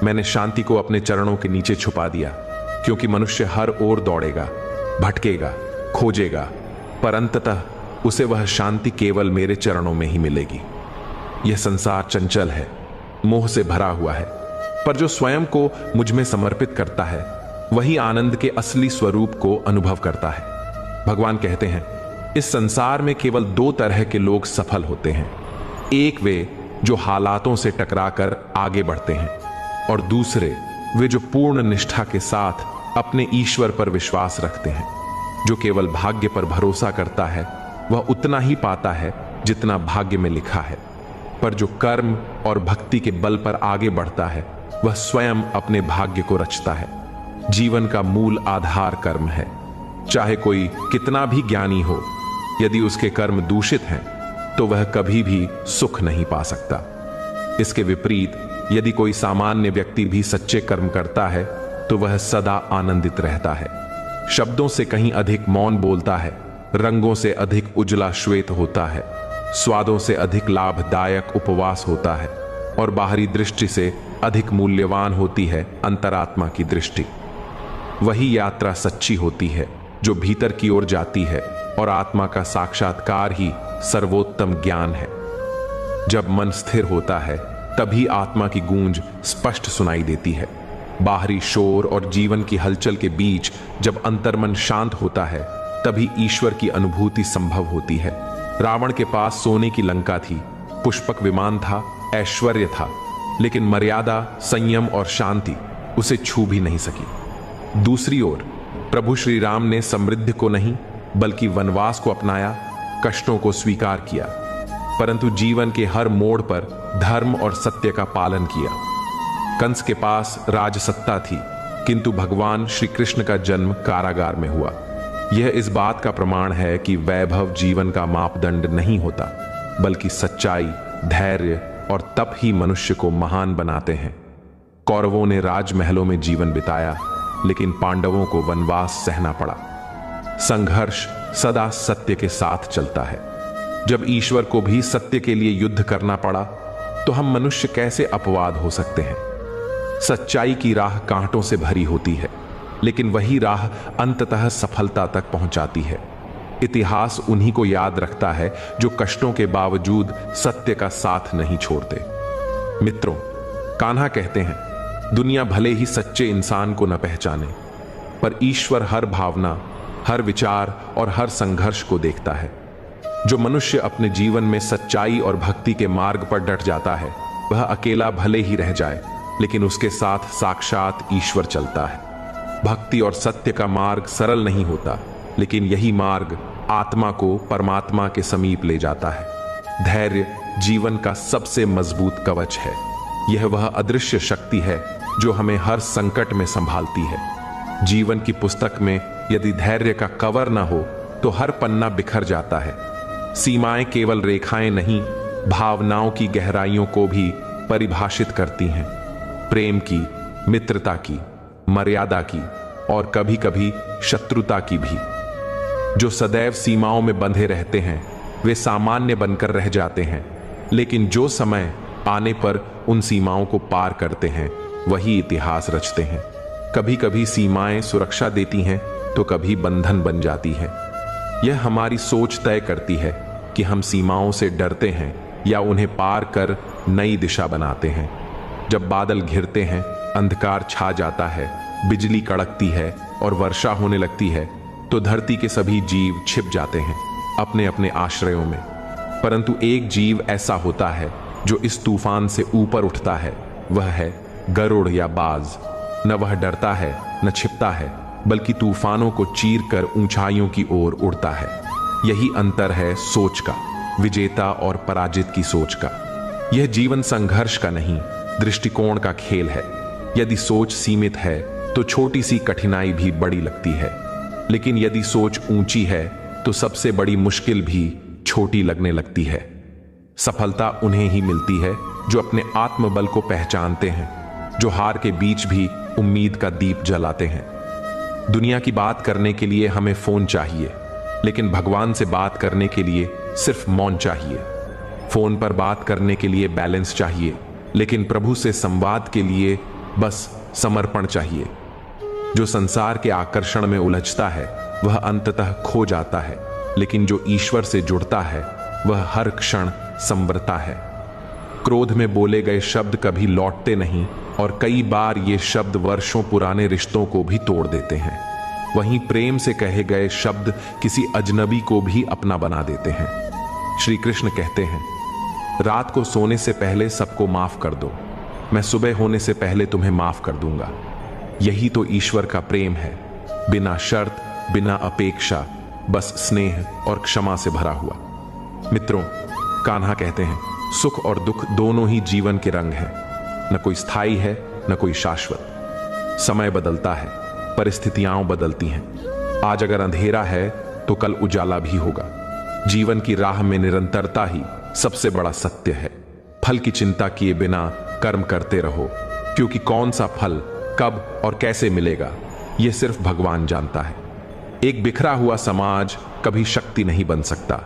मैंने शांति को अपने चरणों के नीचे छुपा दिया, क्योंकि मनुष्य हर ओर दौड़ेगा, भटकेगा, खोजेगा, पर अंततः उसे वह शांति केवल मेरे चरणों में ही मिलेगी। यह संसार चंचल है, मोह से भरा हुआ है, पर जो स्वयं को मुझ में समर्पित करता है वही आनंद के असली स्वरूप को अनुभव करता है। भगवान कहते हैं, इस संसार में केवल दो तरह के लोग सफल होते हैं। एक वे जो हालातों से टकराकर आगे बढ़ते हैं, और दूसरे वे जो पूर्ण निष्ठा के साथ अपने ईश्वर पर विश्वास रखते हैं। जो केवल भाग्य पर भरोसा करता है वह उतना ही पाता है जितना भाग्य में लिखा है, पर जो कर्म और भक्ति के बल पर आगे बढ़ता है वह स्वयं अपने भाग्य को रचता है। जीवन का मूल आधार कर्म है। चाहे कोई कितना भी ज्ञानी हो, यदि उसके कर्म दूषित हैं तो वह कभी भी सुख नहीं पा सकता। इसके विपरीत यदि कोई सामान्य व्यक्ति भी सच्चे कर्म करता है तो वह सदा आनंदित रहता है। शब्दों से कहीं अधिक मौन बोलता है, रंगों से अधिक उजला श्वेत होता है, स्वादों से अधिक लाभदायक उपवास होता है, और बाहरी दृष्टि से अधिक मूल्यवान होती है अंतरात्मा की दृष्टि। वही यात्रा सच्ची होती है जो भीतर की ओर जाती है, और आत्मा का साक्षात्कार ही सर्वोत्तम ज्ञान है। जब मन स्थिर होता है तभी आत्मा की गूंज स्पष्ट सुनाई देती है। बाहरी शोर और जीवन की हलचल के बीच जब अंतर्मन शांत होता है तभी ईश्वर की अनुभूति संभव होती है। रावण के पास सोने की लंका थी, पुष्पक विमान था, ऐश्वर्य था, लेकिन मर्यादा, संयम और शांति उसे छू भी नहीं सकी। दूसरी ओर प्रभु श्री राम ने समृद्धि को नहीं बल्कि वनवास को अपनाया, कष्टों को स्वीकार किया, परंतु जीवन के हर मोड़ पर धर्म और सत्य का पालन किया। कंस के पास राजसत्ता थी, किंतु भगवान श्री कृष्ण का जन्म कारागार में हुआ। यह इस बात का प्रमाण है कि वैभव जीवन का मापदंड नहीं होता, बल्कि सच्चाई, धैर्य और तप ही मनुष्य को महान बनाते हैं। कौरवों ने राजमहलों में जीवन बिताया, लेकिन पांडवों को वनवास सहना पड़ा। संघर्ष सदा सत्य के साथ चलता है। जब ईश्वर को भी सत्य के लिए युद्ध करना पड़ा तो हम मनुष्य कैसे अपवाद हो सकते हैं। सच्चाई की राह कांटों से भरी होती है, लेकिन वही राह अंततः सफलता तक पहुंचाती है। इतिहास उन्हीं को याद रखता है जो कष्टों के बावजूद सत्य का साथ नहीं छोड़ते। मित्रों, कान्हा कहते हैं, दुनिया भले ही सच्चे इंसान को न पहचाने, पर ईश्वर हर भावना, हर विचार और हर संघर्ष को देखता है। जो मनुष्य अपने जीवन में सच्चाई और भक्ति के मार्ग पर डट जाता है, वह अकेला भले ही रह जाए, लेकिन उसके साथ साक्षात ईश्वर चलता है। भक्ति और सत्य का मार्ग सरल नहीं होता, लेकिन यही मार्ग आत्मा को परमात्मा के समीप ले जाता है। धैर्य जीवन का सबसे मजबूत कवच है। यह वह अदृश्य शक्ति है जो हमें हर संकट में संभालती है। जीवन की पुस्तक में यदि धैर्य का कवर न हो तो हर पन्ना बिखर जाता है। सीमाएं केवल रेखाएं नहीं, भावनाओं की गहराइयों को भी परिभाषित करती हैं। प्रेम की, मित्रता की, मर्यादा की और कभी कभी शत्रुता की भी। जो सदैव सीमाओं में बंधे रहते हैं वे सामान्य बनकर रह जाते हैं, लेकिन जो समय आने पर उन सीमाओं को पार करते हैं वही इतिहास रचते हैं। कभी कभी सीमाएं सुरक्षा देती हैं तो कभी बंधन बन जाती हैं। यह हमारी सोच तय करती है कि हम सीमाओं से डरते हैं या उन्हें पार कर नई दिशा बनाते हैं। जब बादल घिरते हैं, अंधकार छा जाता है, बिजली कड़कती है और वर्षा होने लगती है, तो धरती के सभी जीव छिप जाते हैं अपने अपने आश्रयों में। परंतु एक जीव ऐसा होता है जो इस तूफान से ऊपर उठता है, वह है गरुड़ या बाज। न वह डरता है न छिपता है, बल्कि तूफानों को चीर कर ऊंचाइयों की ओर उड़ता है। यही अंतर है सोच का, विजेता और पराजित की सोच का। यह जीवन संघर्ष का नहीं, दृष्टिकोण का खेल है। यदि सोच सीमित है तो छोटी सी कठिनाई भी बड़ी लगती है, लेकिन यदि सोच ऊंची है तो सबसे बड़ी मुश्किल भी छोटी लगने लगती है। सफलता उन्हें ही मिलती है जो अपने आत्मबल को पहचानते हैं, जो हार के बीच भी उम्मीद का दीप जलाते हैं। दुनिया की बात करने के लिए हमें फोन चाहिए, लेकिन भगवान से बात करने के लिए सिर्फ मौन चाहिए। फोन पर बात करने के लिए बैलेंस चाहिए, लेकिन प्रभु से संवाद के लिए बस समर्पण चाहिए। जो संसार के आकर्षण में उलझता है वह अंततः खो जाता है, लेकिन जो ईश्वर से जुड़ता है वह हर क्षण संवरता है। क्रोध में बोले गए शब्द कभी लौटते नहीं और कई बार ये शब्द वर्षों पुराने रिश्तों को भी तोड़ देते हैं। वहीं प्रेम से कहे गए शब्द किसी अजनबी को भी अपना बना देते हैं। श्री कृष्ण कहते हैं, रात को सोने से पहले सबको माफ कर दो, मैं सुबह होने से पहले तुम्हें माफ कर दूंगा। यही तो ईश्वर का प्रेम है, बिना शर्त, बिना अपेक्षा, बस स्नेह और क्षमा से भरा हुआ। मित्रों, कान्हा कहते हैं, सुख और दुख दोनों ही जीवन के रंग हैं। न कोई स्थायी है न कोई शाश्वत। समय बदलता है, परिस्थितियां बदलती हैं। आज अगर अंधेरा है तो कल उजाला भी होगा। जीवन की राह में निरंतरता ही सबसे बड़ा सत्य है। फल की चिंता किए बिना कर्म करते रहो, क्योंकि कौन सा फल कब और कैसे मिलेगा यह सिर्फ भगवान जानता है। एक बिखरा हुआ समाज कभी शक्ति नहीं बन सकता,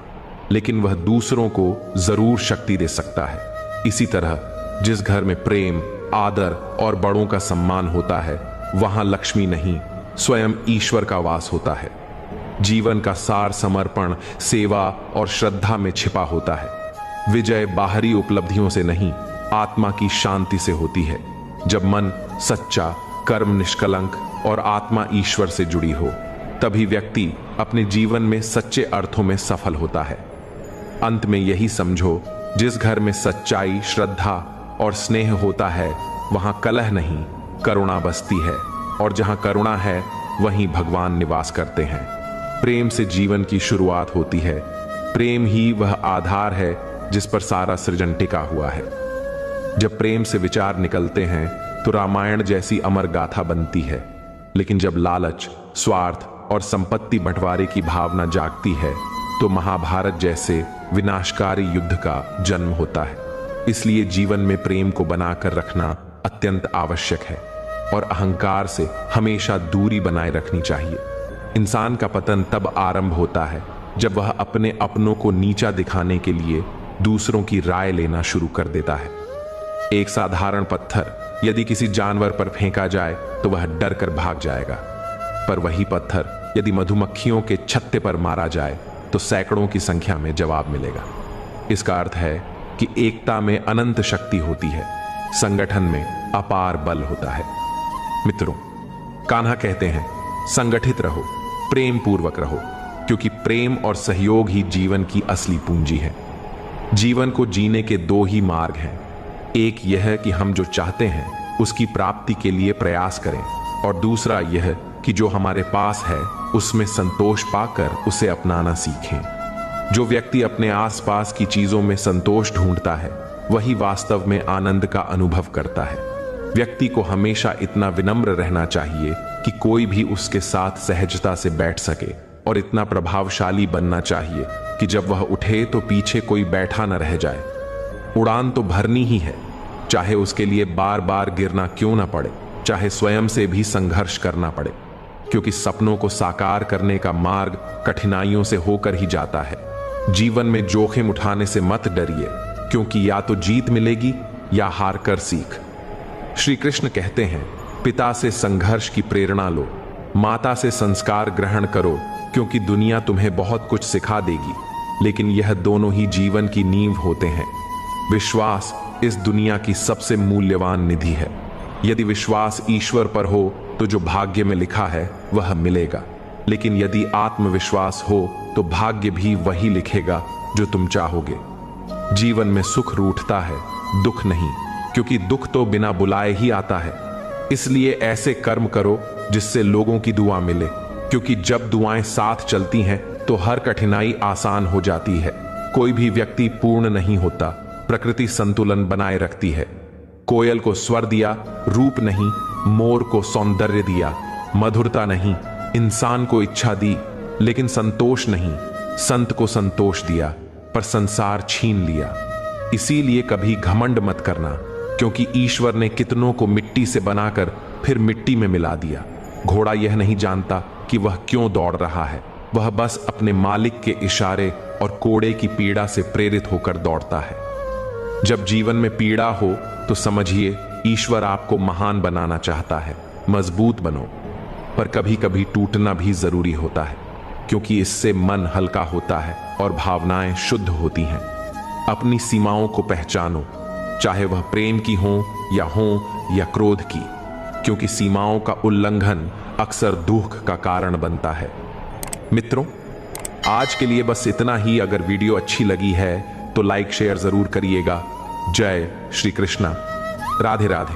लेकिन वह दूसरों को जरूर शक्ति दे सकता है। इसी तरह जिस घर में प्रेम, आदर और बड़ों का सम्मान होता है, वहां लक्ष्मी नहीं स्वयं ईश्वर का वास होता है। जीवन का सार समर्पण, सेवा और श्रद्धा में छिपा होता है। विजय बाहरी उपलब्धियों से नहीं, आत्मा की शांति से होती है। जब मन सच्चा, कर्म निष्कलंक और आत्मा ईश्वर से जुड़ी हो, तभी व्यक्ति अपने जीवन में सच्चे अर्थों में सफल होता है। अंत में यही समझो, जिस घर में सच्चाई, श्रद्धा और स्नेह होता है, वहां कलह नहीं, करुणा बसती है, और जहां करुणा है वहीं भगवान निवास करते हैं। प्रेम से जीवन की शुरुआत होती है। प्रेम ही वह आधार है जिस पर सारा सृजन टिका हुआ है। जब प्रेम से विचार निकलते हैं तो रामायण जैसी अमर गाथा बनती है, लेकिन जब लालच, स्वार्थ और संपत्ति बंटवारे की भावना जागती है तो महाभारत जैसे विनाशकारी युद्ध का जन्म होता है। इसलिए जीवन में प्रेम को बनाकर रखना अत्यंत आवश्यक है और अहंकार से हमेशा दूरी बनाए रखनी चाहिए। इंसान का पतन तब आरंभ होता है जब वह अपने अपनों को नीचा दिखाने के लिए दूसरों की राय लेना शुरू कर देता है। एक साधारण पत्थर यदि किसी जानवर पर फेंका जाए तो वह डर कर भाग जाएगा, पर वही पत्थर यदि मधुमक्खियों के छत्ते पर मारा जाए तो सैकड़ों की संख्या में जवाब मिलेगा। इसका अर्थ है कि एकता में अनंत शक्ति होती है, संगठन में अपार बल होता है। मित्रों, कान्हा कहते हैं, संगठित रहो, प्रेम पूर्वक रहो, क्योंकि प्रेम और सहयोग ही जीवन की असली पूंजी है। जीवन को जीने के दो ही मार्ग हैं, एक यह कि हम जो चाहते हैं उसकी प्राप्ति के लिए प्रयास करें, और दूसरा यह कि जो हमारे पास है उसमें संतोष पाकर उसे अपनाना सीखें। जो व्यक्ति अपने आसपास की चीजों में संतोष ढूंढता है वही वास्तव में आनंद का अनुभव करता है। व्यक्ति को हमेशा इतना विनम्र रहना चाहिए कि कोई भी उसके साथ सहजता से बैठ सके, और इतना प्रभावशाली बनना चाहिए कि जब वह उठे तो पीछे कोई बैठा न रह जाए। उड़ान तो भरनी ही है, चाहे उसके लिए बार बार गिरना क्यों ना पड़े, चाहे स्वयं से भी संघर्ष करना पड़े, क्योंकि सपनों को साकार करने का मार्ग कठिनाइयों से होकर ही जाता है। जीवन में जोखिम उठाने से मत डरिए, क्योंकि या तो जीत मिलेगी या हार कर सीख। श्री कृष्ण कहते हैं, पिता से संघर्ष की प्रेरणा लो, माता से संस्कार ग्रहण करो, क्योंकि दुनिया तुम्हें बहुत कुछ सिखा देगी, लेकिन यह दोनों ही जीवन की नींव होते हैं। विश्वास इस दुनिया की सबसे मूल्यवान निधि है। यदि विश्वास ईश्वर पर हो तो जो भाग्य में लिखा है वह मिलेगा, लेकिन यदि आत्मविश्वास हो तो भाग्य भी वही लिखेगा जो तुम चाहोगे। जीवन में सुख रूठता है, दुख नहीं, क्योंकि दुख तो बिना बुलाए ही आता है। इसलिए ऐसे कर्म करो जिससे लोगों की दुआ मिले, क्योंकि जब दुआएं साथ चलती हैं तो हर कठिनाई आसान हो जाती है। कोई भी व्यक्ति पूर्ण नहीं होता, प्रकृति संतुलन बनाए रखती है। कोयल को स्वर दिया, रूप नहीं, मोर को सौंदर्य दिया, मधुरता नहीं, इंसान को इच्छा दी, लेकिन संतोष नहीं। संत को संतोष दिया पर संसार छीन लिया। इसीलिए कभी घमंड मत करना, क्योंकि ईश्वर ने कितनों को मिट्टी से बनाकर फिर मिट्टी में मिला दिया। घोड़ा यह नहीं जानता कि वह क्यों दौड़ रहा है, वह बस अपने मालिक के इशारे और कोड़े की पीड़ा से प्रेरित होकर दौड़ता है। जब जीवन में पीड़ा हो तो समझिए ईश्वर आपको महान बनाना चाहता है। मजबूत बनो, पर कभी कभी टूटना भी जरूरी होता है, क्योंकि इससे मन हल्का होता है और भावनाएं शुद्ध होती हैं। अपनी सीमाओं को पहचानो, चाहे वह प्रेम की हो या क्रोध की, क्योंकि सीमाओं का उल्लंघन अक्सर दुख का कारण बनता है। मित्रों, आज के लिए बस इतना ही। अगर वीडियो अच्छी लगी है तो लाइक शेयर जरूर करिएगा। जय श्री कृष्णा। राधे राधे।